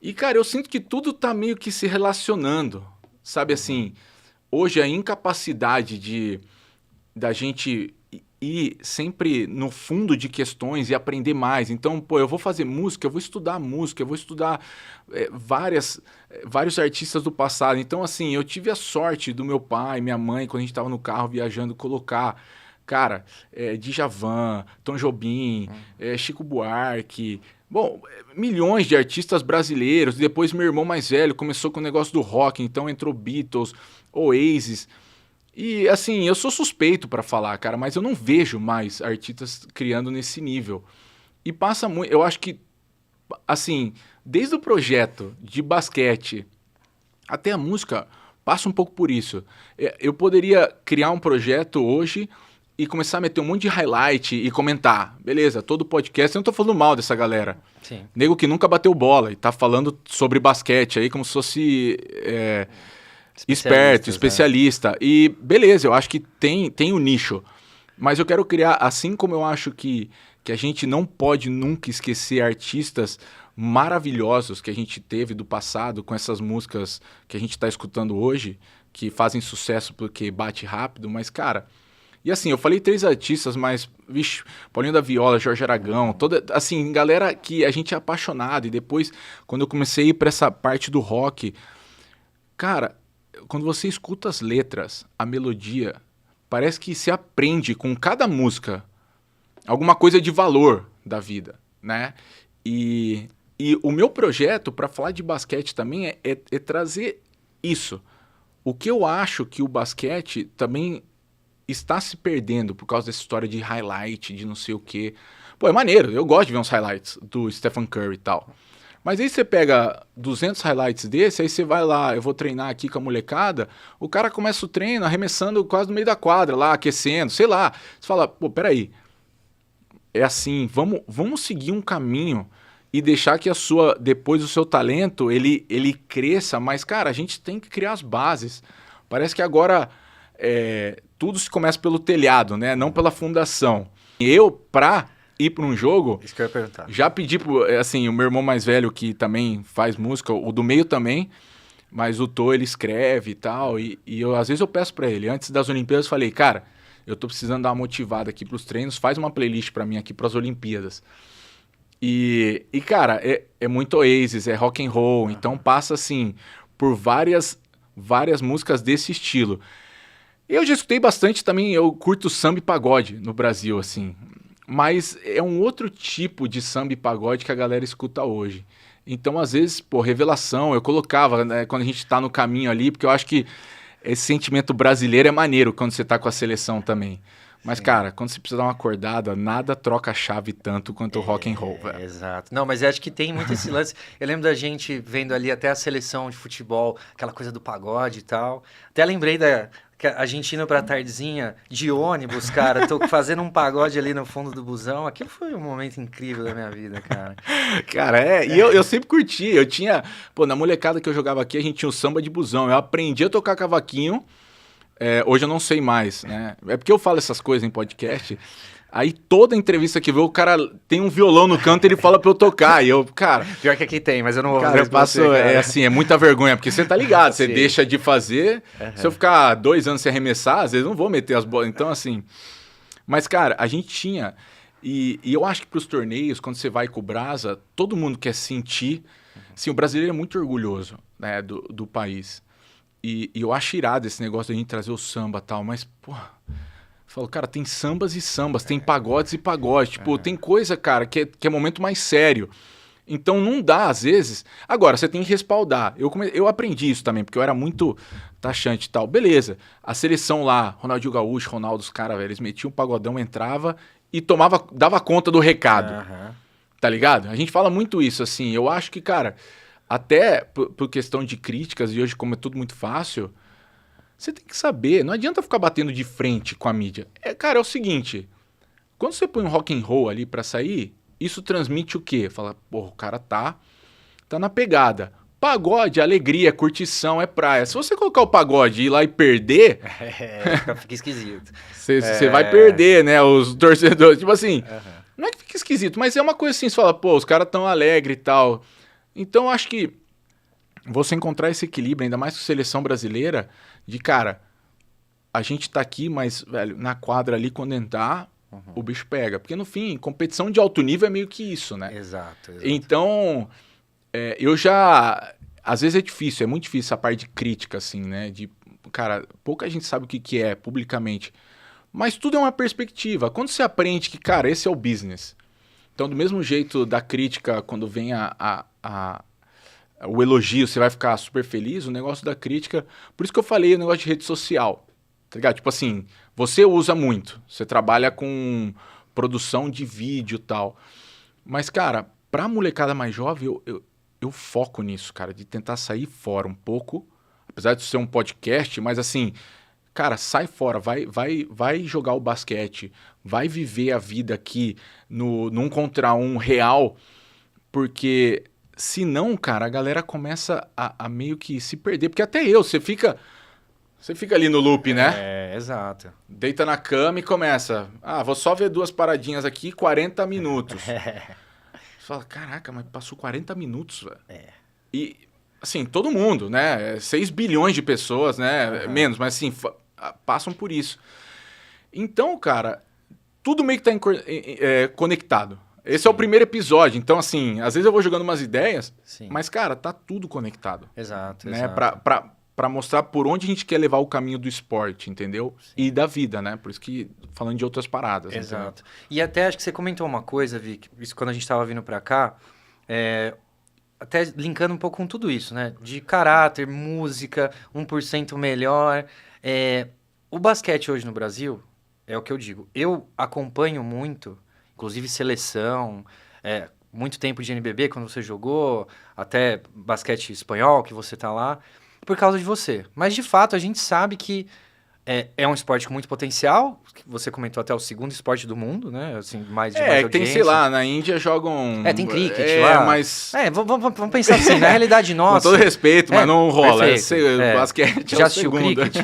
E, cara, eu sinto que tudo tá meio que se relacionando, sabe assim? Hoje a incapacidade da gente ir sempre no fundo de questões e aprender mais. Então, pô, eu vou fazer música, eu vou estudar música, eu vou estudar vários artistas do passado. Então, assim, eu tive a sorte do meu pai, minha mãe, quando a gente tava no carro viajando, colocar... Cara, Djavan, Tom Jobim, Chico Buarque... Bom, milhões de artistas brasileiros, depois meu irmão mais velho começou com o negócio do rock, então entrou Beatles, Oasis. E assim, eu sou suspeito pra falar, cara, mas eu não vejo mais artistas criando nesse nível. E passa muito, eu acho que, assim, desde o projeto de basquete até a música, passa um pouco por isso. Eu poderia criar um projeto hoje e começar a meter um monte de highlight e comentar. Beleza, todo podcast, eu não tô falando mal dessa galera. Sim. Nego que nunca bateu bola e tá falando sobre basquete aí como se fosse esperto, especialista. E beleza, eu acho que tem um nicho. Mas eu quero criar, assim como eu acho que a gente não pode nunca esquecer artistas maravilhosos que a gente teve do passado com essas músicas que a gente está escutando hoje, que fazem sucesso porque bate rápido, mas, cara... E assim, eu falei 3 artistas, mas, vixe, Paulinho da Viola, Jorge Aragão, toda, assim, galera que a gente é apaixonado. E depois, quando eu comecei a ir pra essa parte do rock, cara, quando você escuta as letras, a melodia, parece que se aprende com cada música alguma coisa de valor da vida, né? E o meu projeto para falar de basquete também é trazer isso. O que eu acho que o basquete também está se perdendo por causa dessa história de highlight, de não sei o quê. Pô, é maneiro, eu gosto de ver uns highlights do Stephen Curry e tal. Mas aí você pega 200 highlights desse, aí você vai lá, eu vou treinar aqui com a molecada, o cara começa o treino arremessando quase no meio da quadra lá, aquecendo, sei lá. Você fala, pô, peraí, é assim, vamos seguir um caminho e deixar que depois o seu talento, ele cresça, mas, cara, a gente tem que criar as bases. Parece que agora tudo se começa pelo telhado, né? Não pela fundação. Eu, pra ir para um jogo, Isso que eu ia perguntar. já pedi assim, o meu irmão mais velho que também faz música, o do meio também, mas o Tô, ele escreve e tal, e às vezes eu peço para ele, antes das Olimpíadas, eu falei, cara, eu tô precisando dar uma motivada aqui pros treinos, faz uma playlist para mim aqui pras Olimpíadas. E cara, é muito Oasis, é rock and roll, então passa assim por várias músicas desse estilo. Eu já escutei bastante também, eu curto samba e pagode no Brasil, assim. Mas é um outro tipo de samba e pagode que a galera escuta hoje. Então, às vezes, pô, revelação, eu colocava, né, quando a gente tá no caminho ali, porque eu acho que esse sentimento brasileiro é maneiro quando você tá com a seleção também. Mas, cara, quando você precisa dar uma acordada, nada troca a chave tanto quanto o rock and roll, velho. Exato. Não, mas eu acho que tem muito esse lance. Eu lembro da gente vendo ali até a seleção de futebol, aquela coisa do pagode e tal. Até lembrei que a gente indo pra tardezinha de ônibus, cara, tô fazendo um pagode ali no fundo do busão. Aquilo foi um momento incrível da minha vida, cara. Cara, e eu sempre curti. Eu tinha, pô, na molecada que eu jogava aqui, a gente tinha o samba de busão. Eu aprendi a tocar cavaquinho. Hoje eu não sei mais, né? É porque eu falo essas coisas em podcast. Aí toda entrevista que vê, o cara tem um violão no canto e ele fala pra eu tocar. E eu, cara... Pior que aqui tem, mas eu não vou Cara, eu passo, assim, é muita vergonha, porque você tá ligado, você Sim. deixa de fazer. Se eu ficar 2 anos sem arremessar, às vezes eu não vou meter as bolas. Então, assim... Mas, cara, a gente tinha... E eu acho que pros torneios, quando você vai com o Brasa, todo mundo quer sentir... Assim, o brasileiro é muito orgulhoso, né, do país. E eu acho irado esse negócio de a gente trazer o samba e tal, mas, pô... Eu falo, cara, tem sambas e sambas, tem pagodes e pagodes. Tipo, tem coisa, cara, que é momento mais sério. Então não dá, às vezes... Agora, você tem que respaldar. Eu aprendi isso também, porque eu era muito taxante e tal. Beleza, a seleção lá, Ronaldinho Gaúcho, Ronaldo, os caras, velho, eles metiam um pagodão, entrava e dava conta do recado. Tá ligado? A gente fala muito isso, assim. Eu acho que, cara, até por questão de críticas, e hoje como é tudo muito fácil... Você tem que saber, não adianta ficar batendo de frente com a mídia. Cara, é o seguinte, quando você põe um rock and roll ali pra sair, isso transmite o quê? Fala, pô, o cara tá na pegada. Pagode, alegria, curtição, é praia. Se você colocar o pagode e ir lá e perder... Fica esquisito. Você vai perder, né, os torcedores. Tipo assim, não é que fica esquisito, mas é uma coisa assim, você fala, pô, os caras tão alegres e tal. Então, eu acho que você encontrar esse equilíbrio, ainda mais com a seleção brasileira... De, cara, a gente tá aqui, mas, velho, na quadra ali, quando entrar, o bicho pega. Porque, no fim, competição de alto nível é meio que isso, né? Exato. Então, eu já... Às vezes é difícil, é muito difícil essa parte de crítica, assim, né? De, cara, pouca gente sabe o que é publicamente. Mas tudo é uma perspectiva. Quando você aprende que, cara, esse é o business. Então, do mesmo jeito da crítica, quando vem o elogio, você vai ficar super feliz, o negócio da crítica... Por isso que eu falei o negócio de rede social, tá ligado? Tipo assim, você usa muito, você trabalha com produção de vídeo e tal. Mas, cara, pra molecada mais jovem, eu foco nisso, cara, de tentar sair fora um pouco, apesar de ser um podcast, mas assim... Cara, sai fora, vai jogar o basquete, vai viver a vida aqui num contra um real, porque senão, cara, a galera começa a meio que se perder, porque até você fica ali no loop, né? Exato. Deita na cama e começa, vou só ver 2 paradinhas aqui, 40 minutos. Você fala, caraca, mas passou 40 minutos, velho. E, assim, todo mundo, né? 6 bilhões de pessoas, né? Menos, mas assim... passam por isso. Então, cara, tudo meio que tá conectado. Esse é o primeiro episódio. Então, assim, às vezes eu vou jogando umas ideias, mas, cara, tá tudo conectado. Exato, né? exato. Pra mostrar por onde a gente quer levar o caminho do esporte, entendeu? Sim. E da vida, né? Por isso que, falando de outras paradas. Exato. Entendeu? E até acho que você comentou uma coisa, Vic, isso quando a gente tava vindo pra cá, até linkando um pouco com tudo isso, né? De caráter, música, 1% melhor... o basquete hoje no Brasil, é o que eu digo, eu acompanho muito, inclusive seleção, muito tempo de NBB quando você jogou, até basquete espanhol que você tá lá, por causa de você. Mas de fato a gente sabe que é um esporte com muito potencial, você comentou até o segundo esporte do mundo, né? Assim, mais de mais tem, sei lá, na Índia jogam... tem cricket lá. Mas... vamos pensar assim, na realidade nossa... Com todo respeito, mas não rola. Basquete já assistiu cricket?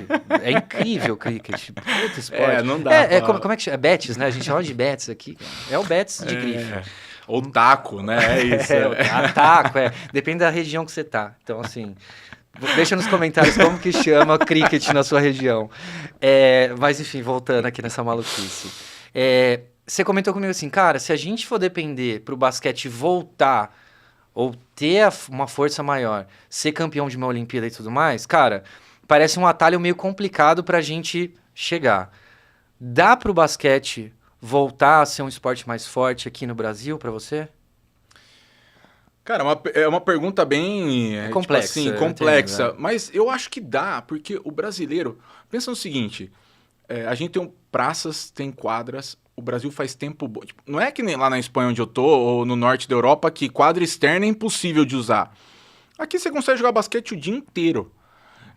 É incrível o cricket. Puta esporte. Não dá. Como é que chama? É Betis, né? A gente chama de Betis aqui. É o Betis de grife. Ou taco, né? É isso. Taco, depende da região que você tá. Então, assim... Deixa nos comentários como que chama cricket na sua região. Mas, enfim, voltando aqui nessa maluquice. Você comentou comigo assim, cara, se a gente for depender pro basquete voltar ou ter uma força maior, ser campeão de uma Olimpíada e tudo mais, cara, parece um atalho meio complicado pra gente chegar. Dá pro basquete voltar a ser um esporte mais forte aqui no Brasil pra você? Cara, é uma pergunta bem complexa, tipo assim, complexa, entendo, mas eu acho que dá, porque o brasileiro... Pensa no seguinte, a gente tem praças, tem quadras, o Brasil faz tempo... Tipo, não é que nem lá na Espanha onde eu tô, ou no norte da Europa, que quadra externa é impossível de usar. Aqui você consegue jogar basquete o dia inteiro.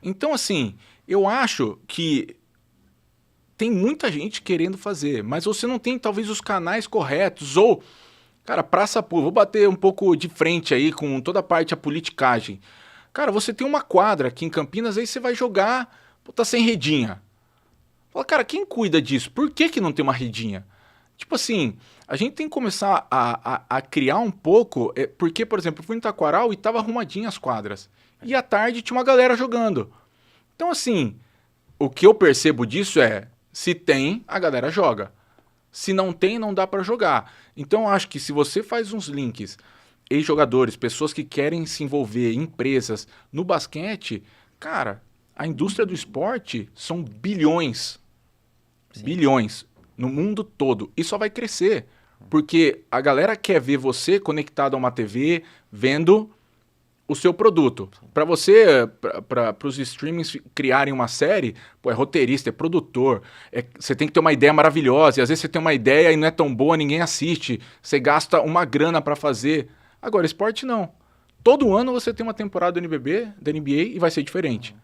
Então, assim, eu acho que tem muita gente querendo fazer, mas você não tem talvez os canais corretos, ou... Cara, praça pública, vou bater um pouco de frente aí com toda a parte da politicagem. Cara, você tem uma quadra aqui em Campinas, aí você vai jogar, tá sem redinha. Fala, cara, quem cuida disso? Por que não tem uma redinha? Tipo assim, a gente tem que começar a criar um pouco, porque, por exemplo, eu fui em Taquaral e tava arrumadinha as quadras. E à tarde tinha uma galera jogando. Então, assim, o que eu percebo disso se tem, a galera joga. Se não tem, não dá para jogar. Então, eu acho que se você faz uns links, ex-jogadores, pessoas que querem se envolver, empresas, no basquete, cara, a indústria do esporte são bilhões. Sim. Bilhões no mundo todo. E só vai crescer. Porque a galera quer ver você conectado a uma TV, vendo o seu produto. Para você, para os streamings criarem uma série, é roteirista, é produtor, você tem que ter uma ideia maravilhosa, e às vezes você tem uma ideia e não é tão boa, ninguém assiste, você gasta uma grana para fazer. Agora, esporte não. Todo ano você tem uma temporada do NBB, da NBA, e vai ser diferente.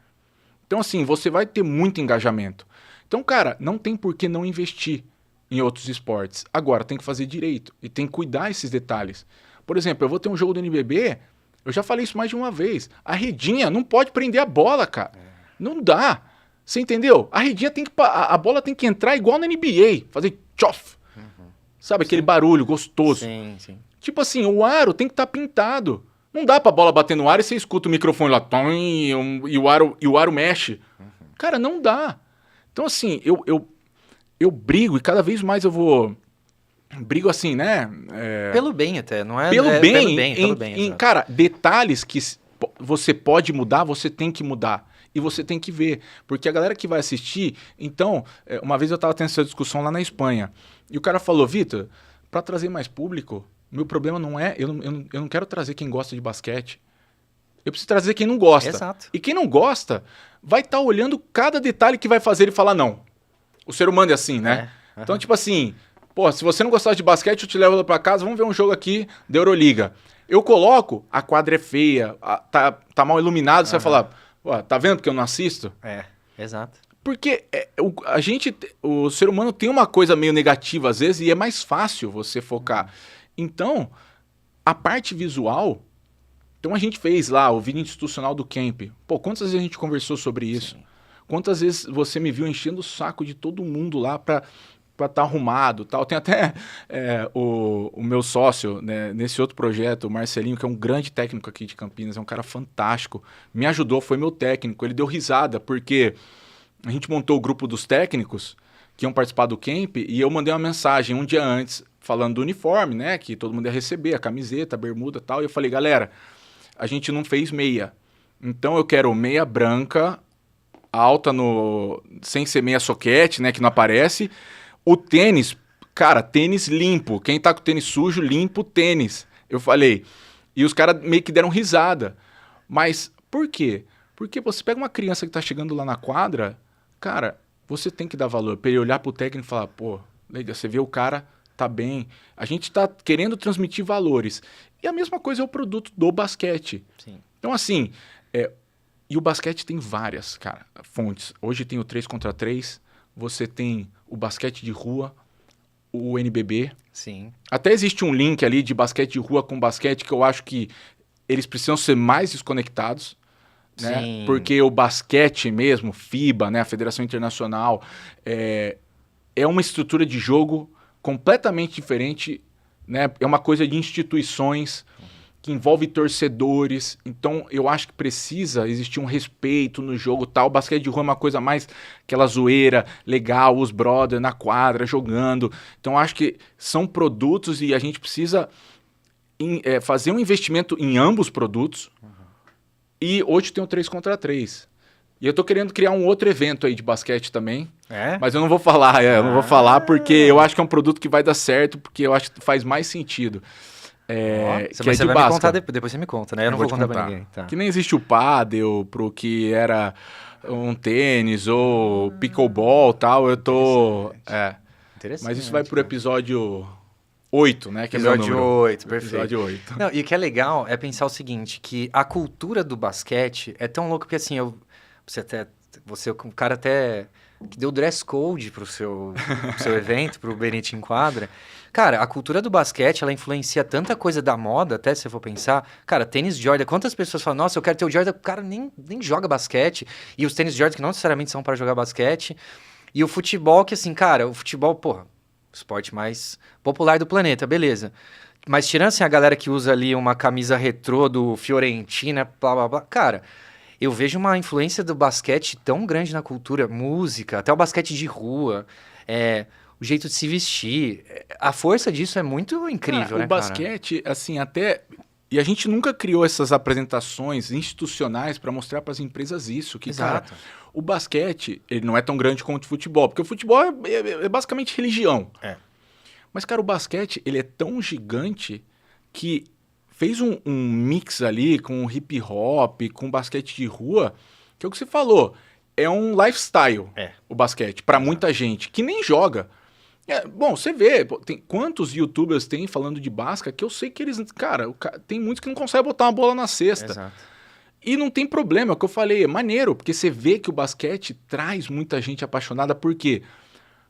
Então, assim, você vai ter muito engajamento. Então, cara, não tem por que não investir em outros esportes. Agora, tem que fazer direito, e tem que cuidar esses detalhes. Por exemplo, eu vou ter um jogo do NBB... Eu já falei isso mais de uma vez. A redinha não pode prender a bola, cara. Não dá. Você entendeu? A redinha tem que... A bola tem que entrar igual na NBA. Fazer tchof. Sabe, aquele barulho gostoso. Sim, sim. Tipo assim, o aro tem que estar pintado. Não dá pra bola bater no ar e você escuta o microfone lá. E o aro mexe. Cara, não dá. Então, assim, eu brigo e cada vez mais eu vou... Brigo assim, né? Pelo bem até, não é? Pelo bem. Pelo bem. Cara, detalhes que você pode mudar, você tem que mudar. E você tem que ver. Porque a galera que vai assistir... Então, uma vez eu tava tendo essa discussão lá na Espanha. E o cara falou, Vitor, para trazer mais público, meu problema não é... Eu não quero trazer quem gosta de basquete. Eu preciso trazer quem não gosta. Exato. E quem não gosta vai estar olhando cada detalhe que vai fazer ele falar não. O ser humano é assim, né? Então, tipo assim... Pô, se você não gostar de basquete, eu te levo lá pra casa, vamos ver um jogo aqui da Euroliga. Eu coloco, a quadra é feia, tá mal iluminado, você vai falar, pô, tá vendo porque eu não assisto? Exato. Porque o ser humano tem uma coisa meio negativa às vezes e é mais fácil você focar. Então, a parte visual, então a gente fez lá o vídeo institucional do Camp. Pô, quantas vezes a gente conversou sobre isso? Sim. Quantas vezes você me viu enchendo o saco de todo mundo lá pra estar arrumado, tal. Tem até o meu sócio, né, nesse outro projeto, o Marcelinho, que é um grande técnico aqui de Campinas, é um cara fantástico, me ajudou, foi meu técnico, ele deu risada, porque a gente montou o grupo dos técnicos que iam participar do camp e eu mandei uma mensagem um dia antes, falando do uniforme, né, que todo mundo ia receber, a camiseta, a bermuda e tal, e eu falei, galera, a gente não fez meia, então eu quero meia branca, alta sem ser meia soquete, né, que não aparece. O tênis, cara, tênis limpo. Quem tá com o tênis sujo, limpo o tênis. Eu falei. E os caras meio que deram risada. Mas por quê? Porque você pega uma criança que tá chegando lá na quadra, cara, você tem que dar valor. Pra ele olhar pro técnico e falar, pô, você vê o cara, tá bem. A gente tá querendo transmitir valores. E a mesma coisa é o produto do basquete. Sim. Então, assim, e o basquete tem várias, cara, fontes. Hoje tem o 3x3, você tem o basquete de rua, o NBB. Sim. Até existe um link ali de basquete de rua com basquete que eu acho que eles precisam ser mais desconectados, né? Sim. Porque o basquete mesmo, FIBA, né, a Federação Internacional, é uma estrutura de jogo completamente diferente, né? É uma coisa de instituições que envolve torcedores, então eu acho que precisa existir um respeito no jogo tal. O basquete de rua é uma coisa mais aquela zoeira, legal, os brothers na quadra jogando. Então acho que são produtos e a gente precisa fazer um investimento em ambos produtos. E hoje tem o 3x3. E eu tô querendo criar um outro evento aí de basquete também. Mas eu não vou falar, eu não vou falar porque eu acho que é um produto que vai dar certo, porque eu acho que faz mais sentido. Mas você vai me contar depois você me conta, né? Eu não vou contar pra ninguém. Tá. Que nem existe o pádel pro que era um tênis ou pickleball e tal, eu tô... Interessante. Mas isso vai pro episódio 8, né? Que episódio é meu número. 8, perfeito. Episódio 8. Não, e o que é legal é pensar o seguinte, que a cultura do basquete é tão louca, porque assim, você é um cara até que deu dress code pro seu evento, pro Benite em Quadra. Cara, a cultura do basquete, ela influencia tanta coisa da moda, até se você for pensar. Cara, tênis Jordan, quantas pessoas falam, nossa, eu quero ter o Jordan, o cara nem joga basquete. E os tênis Jordan que não necessariamente são para jogar basquete. E o futebol, que assim, cara, o futebol, porra, esporte mais popular do planeta, beleza. Mas tirando assim a galera que usa ali uma camisa retrô do Fiorentina, blá, blá, blá, cara... Eu vejo uma influência do basquete tão grande na cultura, música, até o basquete de rua, o jeito de se vestir. A força disso é muito incrível, né, o basquete, assim, até... E a gente nunca criou essas apresentações institucionais para mostrar para as empresas isso. Que, exato. Cara, o basquete, ele não é tão grande quanto o futebol. Porque o futebol é basicamente religião. Mas, cara, o basquete, ele é tão gigante que... fez um mix ali com hip hop, com basquete de rua, que é o que você falou, é um lifestyle o basquete, para muita gente, que nem joga. Bom, você vê, quantos youtubers tem falando de basquete, que eu sei que eles, cara, tem muitos que não conseguem botar uma bola na cesta. Exato. E não tem problema, é o que eu falei, é maneiro, porque você vê que o basquete traz muita gente apaixonada, por quê?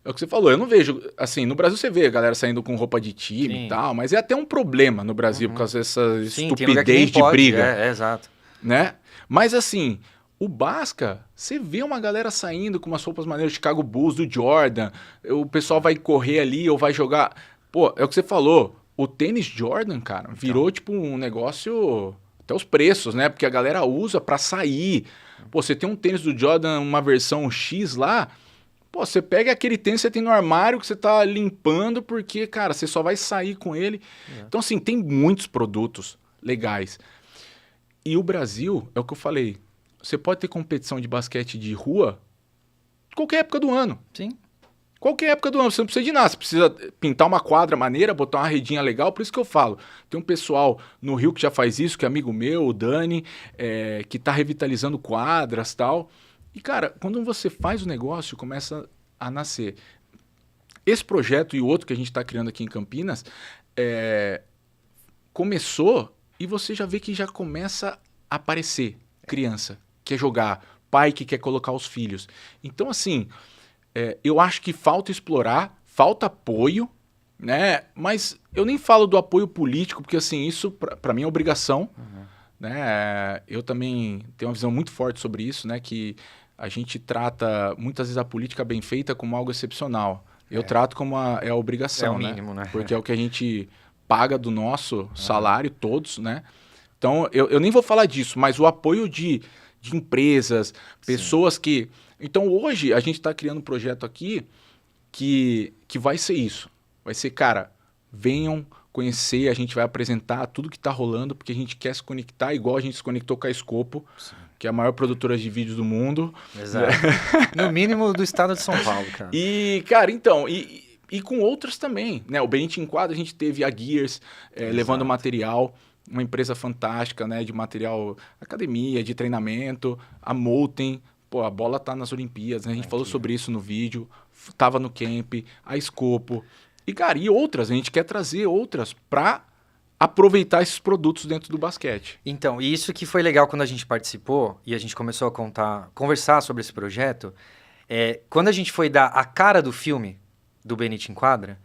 É o que você falou, eu não vejo, assim, no Brasil você vê a galera saindo com roupa de time e tal, mas é até um problema no Brasil, por causa dessa estupidez de briga. Exato. Né? Mas assim, o Basca, você vê uma galera saindo com umas roupas maneiras, Chicago Bulls, do Jordan, o pessoal vai correr ali ou vai jogar... Pô, é o que você falou, o tênis Jordan, cara, virou tipo um negócio... Até os preços, né? Porque a galera usa pra sair. Pô, você tem um tênis do Jordan, uma versão X lá... Pô, você pega aquele tênis que você tem no armário que você tá limpando porque, cara, você só vai sair com ele. Então, assim, tem muitos produtos legais. E o Brasil, é o que eu falei, você pode ter competição de basquete de rua qualquer época do ano. Sim. qualquer época do ano, você não precisa de nada, você precisa pintar uma quadra maneira, botar uma redinha legal, por isso que eu falo, tem um pessoal no Rio que já faz isso, que é amigo meu, o Dani, que tá revitalizando quadras e tal, e cara, quando você faz o negócio, começa a nascer. Esse projeto e o outro que a gente está criando aqui em Campinas, começou e você já vê que já começa a aparecer criança, quer jogar, pai que quer colocar os filhos. Então, assim, eu acho que falta explorar, falta apoio, né? Mas eu nem falo do apoio político, porque assim, isso para mim é obrigação. Né? Eu também tenho uma visão muito forte sobre isso, né? Que a gente trata muitas vezes a política bem feita como algo excepcional. Eu trato como a obrigação, é o mínimo, né? Porque é o que a gente paga do nosso salário, todos, né? Então, eu nem vou falar disso, mas o apoio de empresas, pessoas que... Então, hoje, a gente está criando um projeto aqui que vai ser isso. Vai ser, cara, venham conhecer, a gente vai apresentar tudo que está rolando, porque a gente quer se conectar, igual a gente se conectou com a Escopo, que é a maior produtora de vídeos do mundo. Exato. No mínimo do estado de São Paulo, cara. E, cara, então... E com outras também, né? O Benite em Quadro, a gente teve a Gears levando material, uma empresa fantástica, né? De material, academia, de treinamento, a Molten, pô, a bola tá nas Olimpíadas, né? A gente falou sobre isso no vídeo, tava no camp, a Escopo, e cara, e outras, a gente quer trazer outras pra aproveitar esses produtos dentro do basquete. Então, e isso que foi legal quando a gente participou e a gente começou a conversar sobre esse projeto, quando a gente foi dar a cara do filme do Benite em Quadra,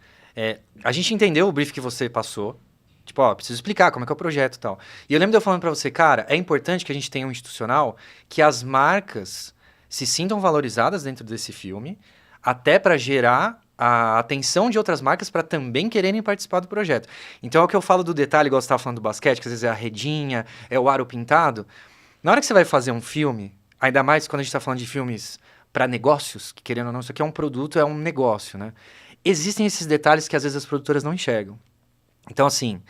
a gente entendeu o brief que você passou, tipo, preciso explicar como é que é o projeto e tal. E eu lembro de eu falando pra você, cara, é importante que a gente tenha um institucional que as marcas se sintam valorizadas dentro desse filme, até para gerar a atenção de outras marcas para também quererem participar do projeto. Então é o que eu falo do detalhe, igual você estava falando do basquete, que às vezes é a redinha, é o aro pintado. Na hora que você vai fazer um filme, ainda mais quando a gente está falando de filmes para negócios, que querendo ou não, isso aqui é um produto, é um negócio, né? Existem esses detalhes que às vezes as produtoras não enxergam. Então, assim,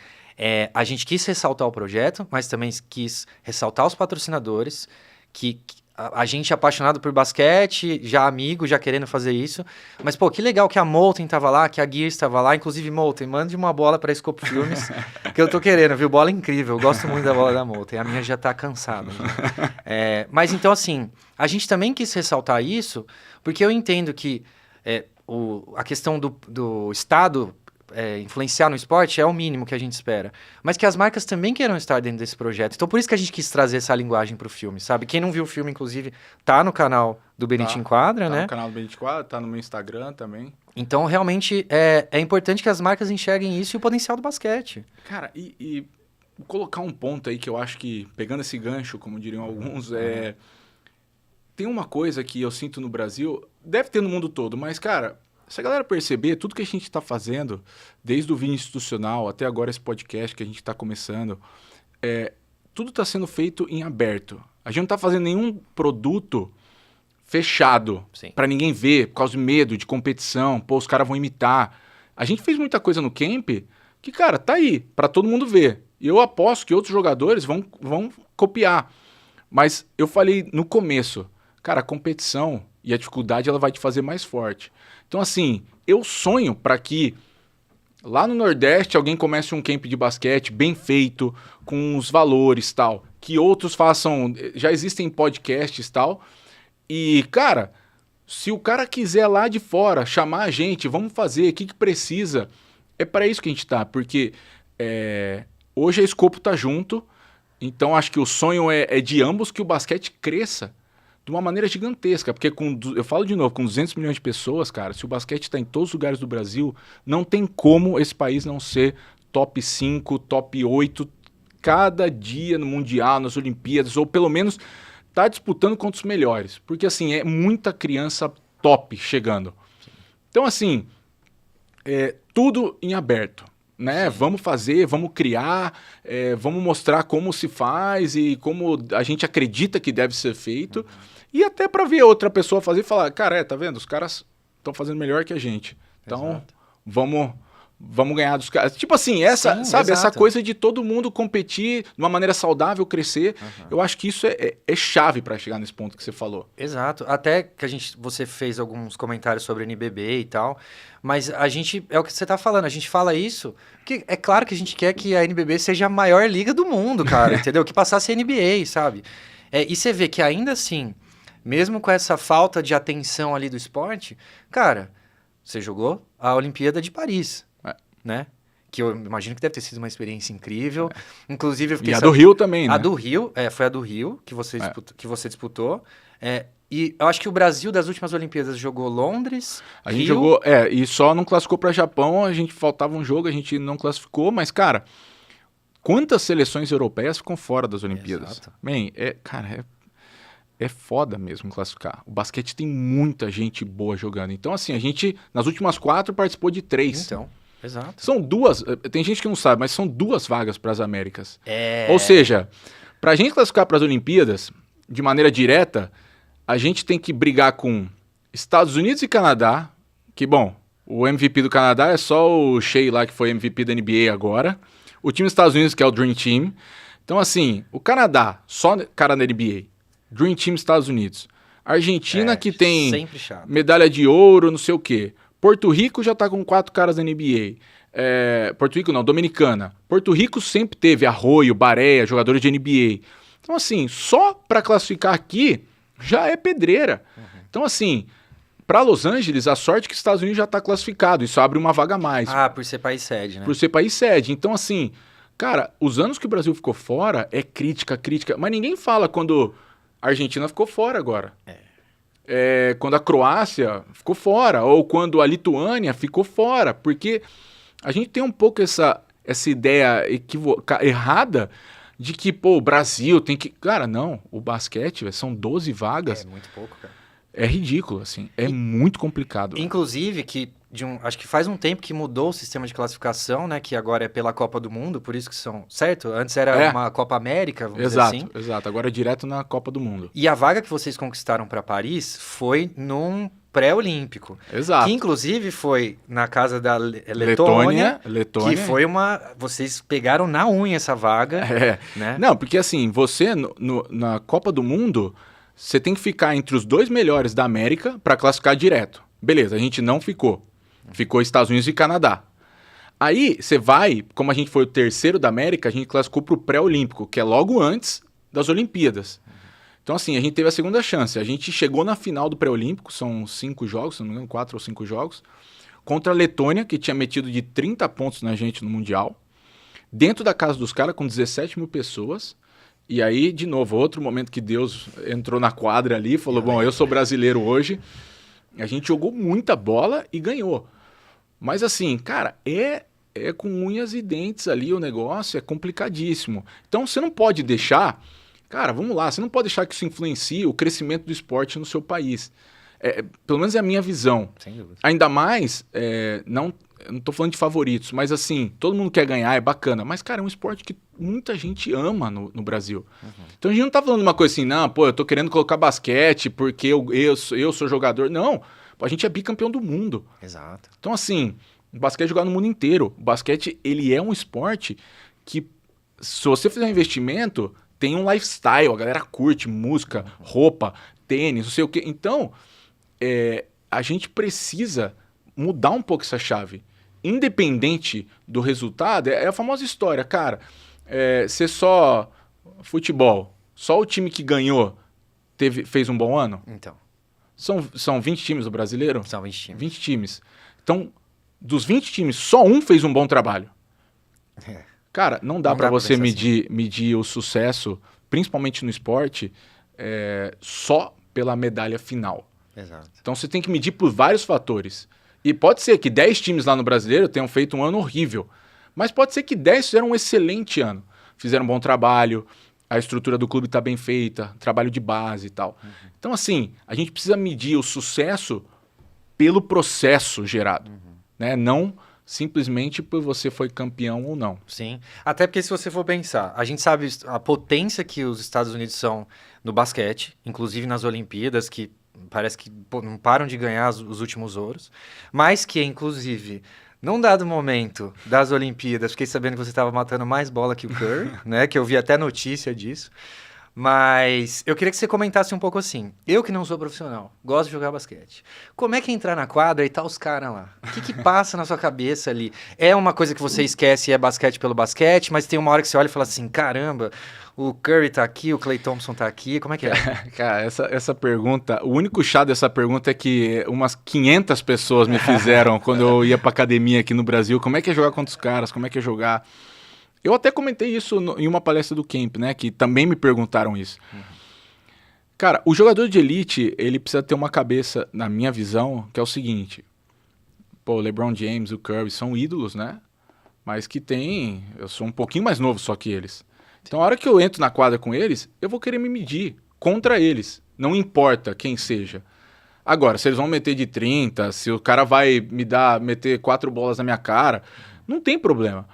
a gente quis ressaltar o projeto, mas também quis ressaltar os patrocinadores, que a gente é apaixonado por basquete, já amigo, já querendo fazer isso. Mas, pô, que legal que a Molten tava lá, que a Gears tava lá. Inclusive, Molten, mande uma bola pra Scope Filmes, que eu tô querendo, viu? Bola incrível, eu gosto muito da bola da Molten. A minha já tá cansada. Mas, então, assim, a gente também quis ressaltar isso, porque eu entendo que a questão do Estado influenciar no esporte é o mínimo que a gente espera. Mas que as marcas também queiram estar dentro desse projeto. Então, por isso que a gente quis trazer essa linguagem pro filme, sabe? Quem não viu o filme, inclusive, tá no canal do Benite em Quadra, né? Tá no canal do Benite em Quadra, tá no meu Instagram também. Então, realmente, é importante que as marcas enxerguem isso e o potencial do basquete. Cara, e colocar um ponto aí que eu acho que, pegando esse gancho, como diriam alguns, tem uma coisa que eu sinto no Brasil, deve ter no mundo todo, mas, cara... Se a galera perceber, tudo que a gente está fazendo, desde o vinho institucional até agora esse podcast que a gente está começando, tudo está sendo feito em aberto. A gente não está fazendo nenhum produto fechado para ninguém ver, por causa de medo, de competição, pô, os caras vão imitar. A gente fez muita coisa no camp que, cara, tá aí, para todo mundo ver. E eu aposto que outros jogadores vão copiar. Mas eu falei no começo, cara, a competição e a dificuldade ela vai te fazer mais forte. Então, assim, eu sonho para que lá no Nordeste alguém comece um camp de basquete bem feito, com os valores tal, que outros façam, já existem podcasts tal, e, cara, se o cara quiser lá de fora chamar a gente, vamos fazer, o que precisa, é para isso que a gente tá, porque hoje a Escopo tá junto, então acho que o sonho é de ambos que o basquete cresça, de uma maneira gigantesca, porque eu falo de novo, com 200 milhões de pessoas, cara, se o basquete está em todos os lugares do Brasil, não tem como esse país não ser top 5, top 8, cada dia no Mundial, nas Olimpíadas, ou pelo menos tá disputando contra os melhores, porque assim, é muita criança top chegando. Então assim, tudo em aberto. Né? Vamos fazer, vamos criar, vamos mostrar como se faz e como a gente acredita que deve ser feito. E até para ver outra pessoa fazer e falar, cara, tá vendo? Os caras estão fazendo melhor que a gente. Então, vamos vamos ganhar dos caras. Tipo assim, essa, Sim, sabe, essa exato. coisa de todo mundo competir de uma maneira saudável, crescer, eu acho que isso é chave para chegar nesse ponto que você falou. Exato. Até que você fez alguns comentários sobre NBB e tal, mas a gente, é o que você tá falando, a gente fala isso, porque é claro que a gente quer que a NBB seja a maior liga do mundo, cara, entendeu? Que passasse a NBA, sabe? E você vê que ainda assim, mesmo com essa falta de atenção ali do esporte, cara, você jogou a Olimpíada de Paris, É. né? Que eu imagino que deve ter sido uma experiência incrível. Inclusive, eu fiquei E a do Rio também, né? A do Rio, foi a do Rio que você, É. que você disputou. E eu acho que o Brasil das últimas Olimpíadas jogou Londres, A gente Rio. jogou, e só não classificou para Japão, a gente faltava um jogo, a gente não classificou, mas, cara, quantas seleções europeias ficam fora das Olimpíadas? Exato. Bem, cara, é foda mesmo classificar. O basquete tem muita gente boa jogando. Então, assim, a gente, nas últimas 4, participou de 3. Então, exato. São 2, tem gente que não sabe, mas são 2 vagas para as Américas. É. Ou seja, para a gente classificar para as Olimpíadas, de maneira direta, a gente tem que brigar com Estados Unidos e Canadá, que, bom, o MVP do Canadá é só o Shea lá, que foi MVP da NBA agora. O time dos Estados Unidos, que é o Dream Team. Então, assim, o Canadá, só cara da NBA. Dream Team Estados Unidos. Argentina, que tem sempre chato. medalha de ouro, não sei o quê. Porto Rico já tá com 4 caras da NBA. Porto Rico não, Dominicana. Porto Rico sempre teve Arroio, Barea, jogadores de NBA. Então, assim, só para classificar aqui já é pedreira. Então, assim, para Los Angeles, a sorte é que os Estados Unidos já tá classificado. Isso abre uma vaga a mais. Por ser país sede, né? Por ser país sede. Então, assim, cara, os anos que o Brasil ficou fora é crítica. Mas ninguém fala quando a Argentina ficou fora agora. Quando a Croácia ficou fora, ou quando a Lituânia ficou fora, porque a gente tem um pouco essa ideia errada de que, pô, o Brasil tem que... Cara, não, o basquete, são 12 vagas. É muito pouco, cara. É ridículo, assim, muito complicado. Inclusive, acho que faz um tempo que mudou o sistema de classificação, né? Que agora é pela Copa do Mundo, por isso que são... Certo? Antes era uma Copa América, vamos dizer assim. Exato. Agora é direto na Copa do Mundo. E a vaga que vocês conquistaram para Paris foi num pré-olímpico. Exato. Que inclusive foi na casa da Letônia. Que foi vocês pegaram na unha essa vaga. Né? Não, porque assim, você na Copa do Mundo, você tem que ficar entre os 2 melhores da América para classificar direto. Beleza, a gente não ficou. Ficou Estados Unidos e Canadá. Aí você vai, como a gente foi o 3º da América, a gente classificou para o pré-olímpico, que é logo antes das Olimpíadas. Então, assim, a gente teve a segunda chance. A gente chegou na final do pré-olímpico, são 5 jogos, se não me engano, 4 ou 5 jogos, contra a Letônia, que tinha metido de 30 pontos na gente no Mundial, dentro da casa dos caras, com 17 mil pessoas. E aí, de novo, outro momento que Deus entrou na quadra ali, falou, bom, eu sou brasileiro hoje. A gente jogou muita bola e ganhou. Mas assim, cara, é com unhas e dentes ali o negócio, é complicadíssimo. Então você não pode deixar... Cara, vamos lá, você não pode deixar que isso influencie o crescimento do esporte no seu país. Pelo menos é a minha visão. Sem dúvida. Ainda mais, eu não tô falando de favoritos, mas assim, todo mundo quer ganhar, é bacana. Mas, cara, é um esporte que muita gente ama no Brasil. Então a gente não tá falando uma coisa assim, não, pô, eu tô querendo colocar basquete porque eu sou jogador. Não, pô, a gente é bicampeão do mundo. Exato. Então, assim, o basquete é jogado no mundo inteiro. O basquete, ele é um esporte que, se você fizer um investimento, tem um lifestyle, a galera curte música, roupa, tênis, não sei o quê. Então, a gente precisa mudar um pouco essa chave. Independente do resultado, é a famosa história, cara, ser só futebol, só o time que ganhou fez um bom ano? Então. São 20 times do brasileiro? São 20 times. 20 times. Então, dos 20 times, só um fez um bom trabalho. Cara, não dá para você medir o sucesso, principalmente no esporte, só pela medalha final. Exato. Então você tem que medir por vários fatores. E pode ser que 10 times lá no Brasileiro tenham feito um ano horrível, mas pode ser que 10 fizeram um excelente ano. Fizeram um bom trabalho, a estrutura do clube está bem feita, trabalho de base e tal. Então, assim, a gente precisa medir o sucesso pelo processo gerado, né? Não simplesmente por você foi campeão ou não. Sim, até porque se você for pensar, a gente sabe a potência que os Estados Unidos são no basquete, inclusive nas Olimpíadas, que parece que não param de ganhar os últimos ouros, mas que, inclusive, Num dado momento das Olimpíadas, fiquei sabendo que você estava matando mais bola que o Curry, né? Que eu vi até notícia disso. Mas eu queria que você comentasse um pouco assim. Eu que não sou profissional, gosto de jogar basquete. Como é que é entrar na quadra e tá os caras lá? O que passa na sua cabeça ali? É uma coisa que você esquece e é basquete pelo basquete, mas tem uma hora que você olha e fala assim, caramba, o Curry tá aqui, o Klay Thompson tá aqui, como é que é? Cara, essa pergunta, o único chá dessa pergunta é que umas 500 pessoas me fizeram quando eu ia pra academia aqui no Brasil. Como é que é jogar contra os caras? Como é que é jogar? Eu até comentei isso em uma palestra do Camp, né? Que também me perguntaram isso. Cara, o jogador de elite, ele precisa ter uma cabeça, na minha visão, que é o seguinte. Pô, o LeBron James, o Curry são ídolos, né? Mas que tem... Eu sou um pouquinho mais novo só que eles. Então, a hora que eu entro na quadra com eles, eu vou querer me medir contra eles. Não importa quem seja. Agora, se eles vão meter de 30, se o cara vai meter 4 bolas na minha cara, não tem problema.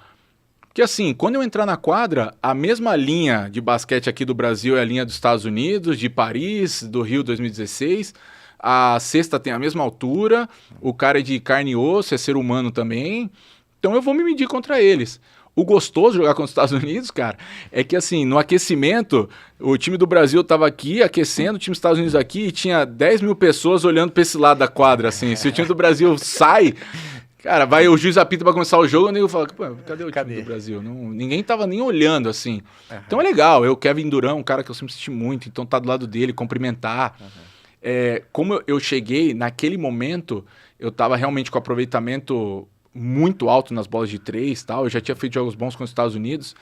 Porque assim, quando eu entrar na quadra, a mesma linha de basquete aqui do Brasil é a linha dos Estados Unidos, de Paris, do Rio 2016. A cesta tem a mesma altura, o cara é de carne e osso, é ser humano também. Então eu vou me medir contra eles. O gostoso de jogar contra os Estados Unidos, cara, é que assim, no aquecimento, o time do Brasil tava aqui aquecendo, o time dos Estados Unidos aqui, e tinha 10 mil pessoas olhando pra esse lado da quadra, assim. Se o time do Brasil sai... Cara, vai o juiz apita pra começar o jogo, o nego fala, cadê o time do Brasil? Não, ninguém tava nem olhando, assim. Uhum. Então é legal, Kevin Durant, um cara que eu sempre assisti muito, então tá do lado dele, cumprimentar. Uhum. Como eu cheguei, naquele momento, eu tava realmente com aproveitamento muito alto nas bolas de 3 e tal, eu já tinha feito jogos bons com os Estados Unidos.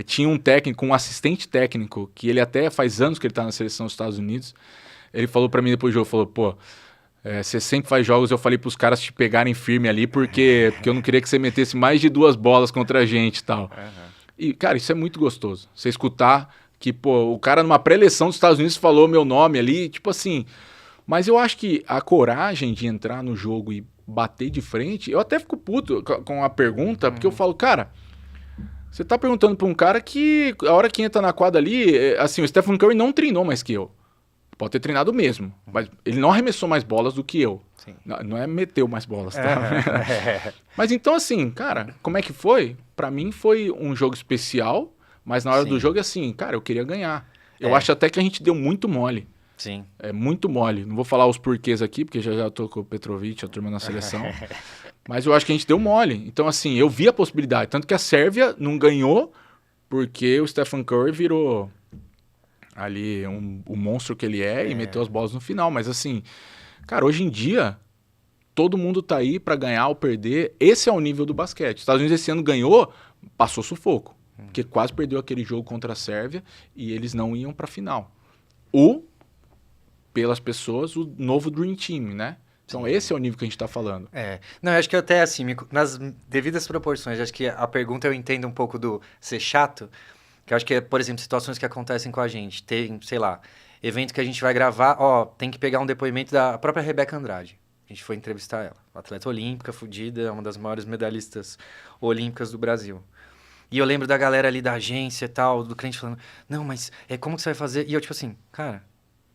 Tinha um técnico, um assistente técnico, que ele até faz anos que ele tá na seleção dos Estados Unidos. Ele falou pra mim depois do jogo, falou, pô... você sempre faz jogos, eu falei pros caras te pegarem firme ali, porque eu não queria que você metesse mais de 2 bolas contra a gente e tal. Uhum. E, cara, isso é muito gostoso. Você escutar que, pô, o cara numa pré-eleição dos Estados Unidos falou meu nome ali, tipo assim... Mas eu acho que a coragem de entrar no jogo e bater de frente... Eu até fico puto com a pergunta, porque eu falo, cara... Você tá perguntando pra um cara que, a hora que entra na quadra ali... Assim, o Stephen Curry não treinou mais que eu. Pode ter treinado mesmo, mas ele não arremessou mais bolas do que eu. Não é meteu mais bolas, tá? Mas então assim, cara, como é que foi? Pra mim foi um jogo especial, mas na hora do jogo é assim, cara, eu queria ganhar. Eu acho até que a gente deu muito mole. Sim. É muito mole. Não vou falar os porquês aqui, porque já eu tô com o Petrovic, a turma na seleção. Mas eu acho que a gente deu mole. Então assim, eu vi a possibilidade. Tanto que a Sérvia não ganhou, porque o Stephen Curry virou... ali, o monstro que ele é, e meteu as bolas no final. Mas assim, cara, hoje em dia, todo mundo tá aí pra ganhar ou perder. Esse é o nível do basquete. Os Estados Unidos esse ano ganhou, passou sufoco. Porque quase perdeu aquele jogo contra a Sérvia e eles não iam pra final. Ou, pelas pessoas, o novo Dream Team, né? Então esse é o nível que a gente tá falando. Não, eu acho que até assim, nas devidas proporções, acho que a pergunta eu entendo um pouco do ser chato, que eu acho que é, por exemplo, situações que acontecem com a gente. Tem, sei lá, evento que a gente vai gravar, tem que pegar um depoimento da própria Rebeca Andrade. A gente foi entrevistar ela. Atleta olímpica, fodida, uma das maiores medalhistas olímpicas do Brasil. E eu lembro da galera ali da agência e tal, do cliente falando, não, mas como que você vai fazer? E eu tipo assim, cara,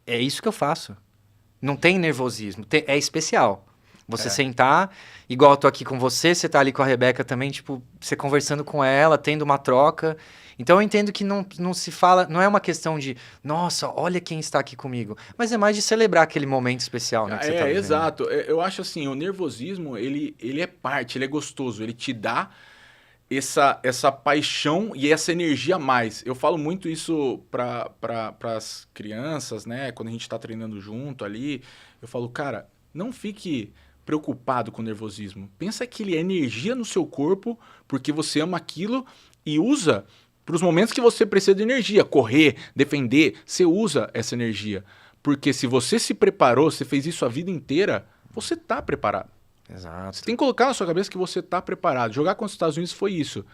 é isso que eu faço. Não tem nervosismo, é especial. Você sentar, igual eu tô aqui com você, você tá ali com a Rebeca também, tipo, você conversando com ela, tendo uma troca. Então eu entendo que não se fala, não é uma questão de, nossa, olha quem está aqui comigo, mas é mais de celebrar aquele momento especial, né? Que você tá vivendo. Exato. Eu acho assim, o nervosismo, ele é parte, ele é gostoso, ele te dá essa paixão e essa energia a mais. Eu falo muito isso para as crianças, né? Quando a gente está treinando junto ali, eu falo, cara, não fique preocupado com o nervosismo. Pensa que ele é energia no seu corpo, porque você ama aquilo e usa para os momentos que você precisa de energia. Correr, defender, você usa essa energia. Porque se você se preparou, você fez isso a vida inteira, você está preparado. Exato. Você tem que colocar na sua cabeça que você está preparado. Jogar contra os Estados Unidos foi isso.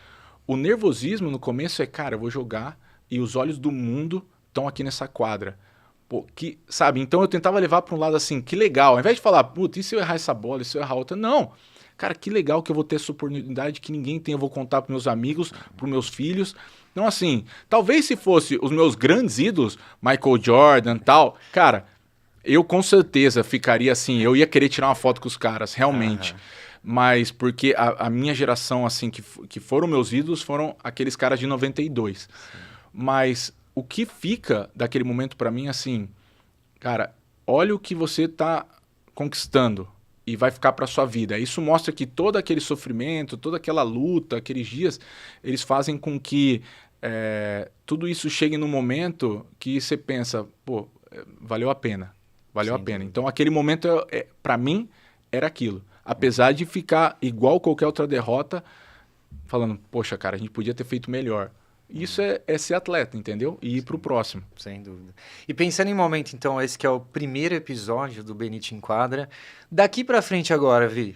O nervosismo no começo é, cara, eu vou jogar e os olhos do mundo estão aqui nessa quadra. Pô, sabe? Então eu tentava levar para um lado assim, que legal. Ao invés de falar, puta, e se eu errar essa bola, e se eu errar outra? Não. Cara, que legal que eu vou ter essa oportunidade que ninguém tem. Eu vou contar para meus amigos, para meus filhos. Então, assim, talvez se fosse os meus grandes ídolos, Michael Jordan e tal, cara, Eu com certeza ficaria assim, eu ia querer tirar uma foto com os caras, realmente. Mas porque a minha geração, assim, que foram meus ídolos, foram aqueles caras de 92. Sim. Mas o que fica daquele momento pra mim, assim, cara, olha o que você tá conquistando e vai ficar pra sua vida. Isso mostra que todo aquele sofrimento, toda aquela luta, aqueles dias, eles fazem com que tudo isso chegue num momento que você pensa, pô, valeu a pena. Valeu a pena. Então, aquele momento, pra mim, era aquilo. Apesar de ficar igual qualquer outra derrota, falando, poxa, cara, a gente podia ter feito melhor. Isso é ser atleta, entendeu? E ir pro próximo. Sem dúvida. E pensando em momento, então, esse que é o primeiro episódio do Benite Enquadra. Daqui pra frente agora, Vi,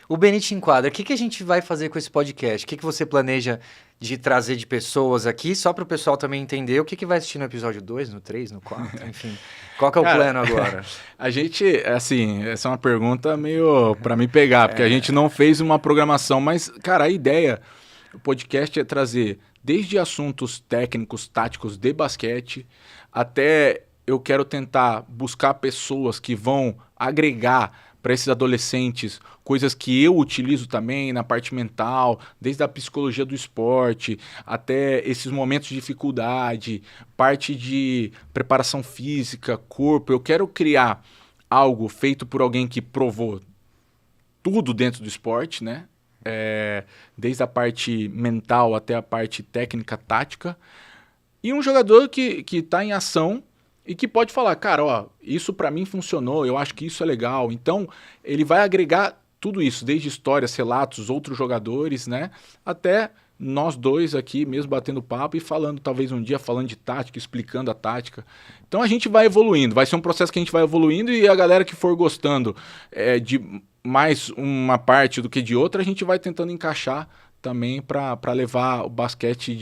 o Benite Enquadra, o que a gente vai fazer com esse podcast? O que você planeja de trazer de pessoas aqui? Só pro pessoal também entender o que vai assistir no episódio 2, no 3, no 4, enfim. Qual que é o plano agora? A gente, assim, essa é uma pergunta meio pra me pegar, porque a gente não fez uma programação, mas, cara, a ideia do podcast é trazer desde assuntos técnicos, táticos de basquete, até eu quero tentar buscar pessoas que vão agregar para esses adolescentes coisas que eu utilizo também na parte mental, desde a psicologia do esporte até esses momentos de dificuldade, parte de preparação física, corpo. Eu quero criar algo feito por alguém que provou tudo dentro do esporte, né? Desde a parte mental até a parte técnica, tática. E um jogador que está em ação e que pode falar, cara, ó, isso pra mim funcionou, eu acho que isso é legal. Então, ele vai agregar tudo isso, desde histórias, relatos, outros jogadores, né? Até nós dois aqui mesmo batendo papo e falando, talvez um dia falando de tática, explicando a tática. Então, a gente vai evoluindo, vai ser um processo que a gente vai evoluindo e a galera que for gostando de mais uma parte do que de outra, a gente vai tentando encaixar também para levar o basquete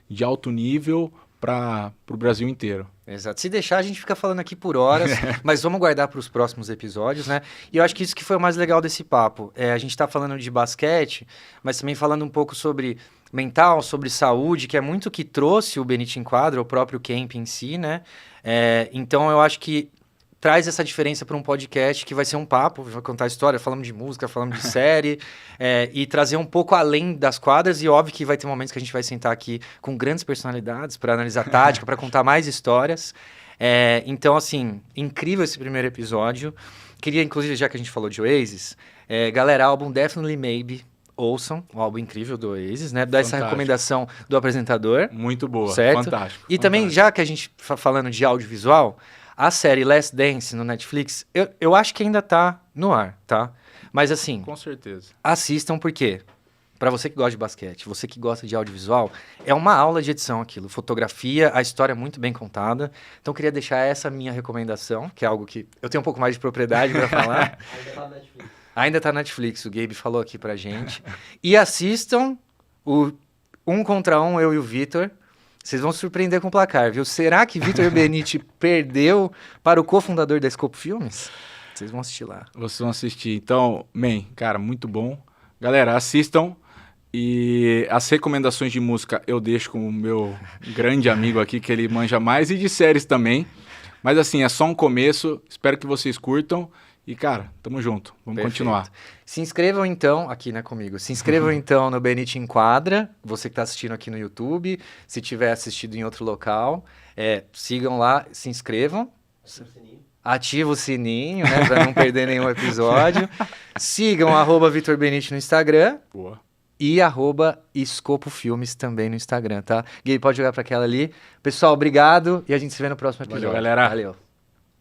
de alto nível para o Brasil inteiro. Exato. Se deixar, a gente fica falando aqui por horas, mas vamos guardar para os próximos episódios, né? E eu acho que isso que foi o mais legal desse papo. A gente está falando de basquete, mas também falando um pouco sobre mental, sobre saúde, que é muito o que trouxe o Benite Enquadra, o próprio camp em si, né? Então, eu acho que traz essa diferença para um podcast que vai ser um papo, vai contar história, falamos de música, falamos de série, e trazer um pouco além das quadras, e óbvio que vai ter momentos que a gente vai sentar aqui com grandes personalidades para analisar tática, para contar mais histórias. Então, assim, incrível esse primeiro episódio. Queria, inclusive, já que a gente falou de Oasis, galera, álbum Definitely Maybe, ouçam, um álbum incrível do Oasis, né? Dá essa recomendação do apresentador. Muito boa, certo? Fantástico. E também, já que a gente falando de audiovisual, a série Last Dance no Netflix, eu acho que ainda tá no ar, tá? Mas assim... Com certeza. Assistam porque, para você que gosta de basquete, você que gosta de audiovisual, é uma aula de edição aquilo. Fotografia, a história é muito bem contada. Então, queria deixar essa minha recomendação, que é algo que eu tenho um pouco mais de propriedade para falar. Ainda tá na Netflix. Ainda tá na Netflix, o Gabe falou aqui pra gente. E assistam o 1 contra 1, eu e o Vitor. Vocês vão se surpreender com o placar, viu? Será que Vitor Benite perdeu para o cofundador da Scopo Filmes? Vocês vão assistir lá. Vocês vão assistir. Então, cara, muito bom. Galera, assistam. E as recomendações de música eu deixo com o meu grande amigo aqui, que ele manja mais, e de séries também. Mas assim, é só um começo. Espero que vocês curtam. E, cara, tamo junto. Vamos continuar. Se inscrevam, então, aqui, né, comigo. Se inscrevam, então, no Benite Enquadra. Você que tá assistindo aqui no YouTube. Se tiver assistido em outro local, sigam lá, se inscrevam. Ativa o sininho, né, pra não perder nenhum episódio. Sigam @Vitor Benite no Instagram. Boa. E @Escopo Filmes também no Instagram, tá? Gui, pode jogar pra aquela ali. Pessoal, obrigado. E a gente se vê no próximo episódio. Valeu, galera. Valeu.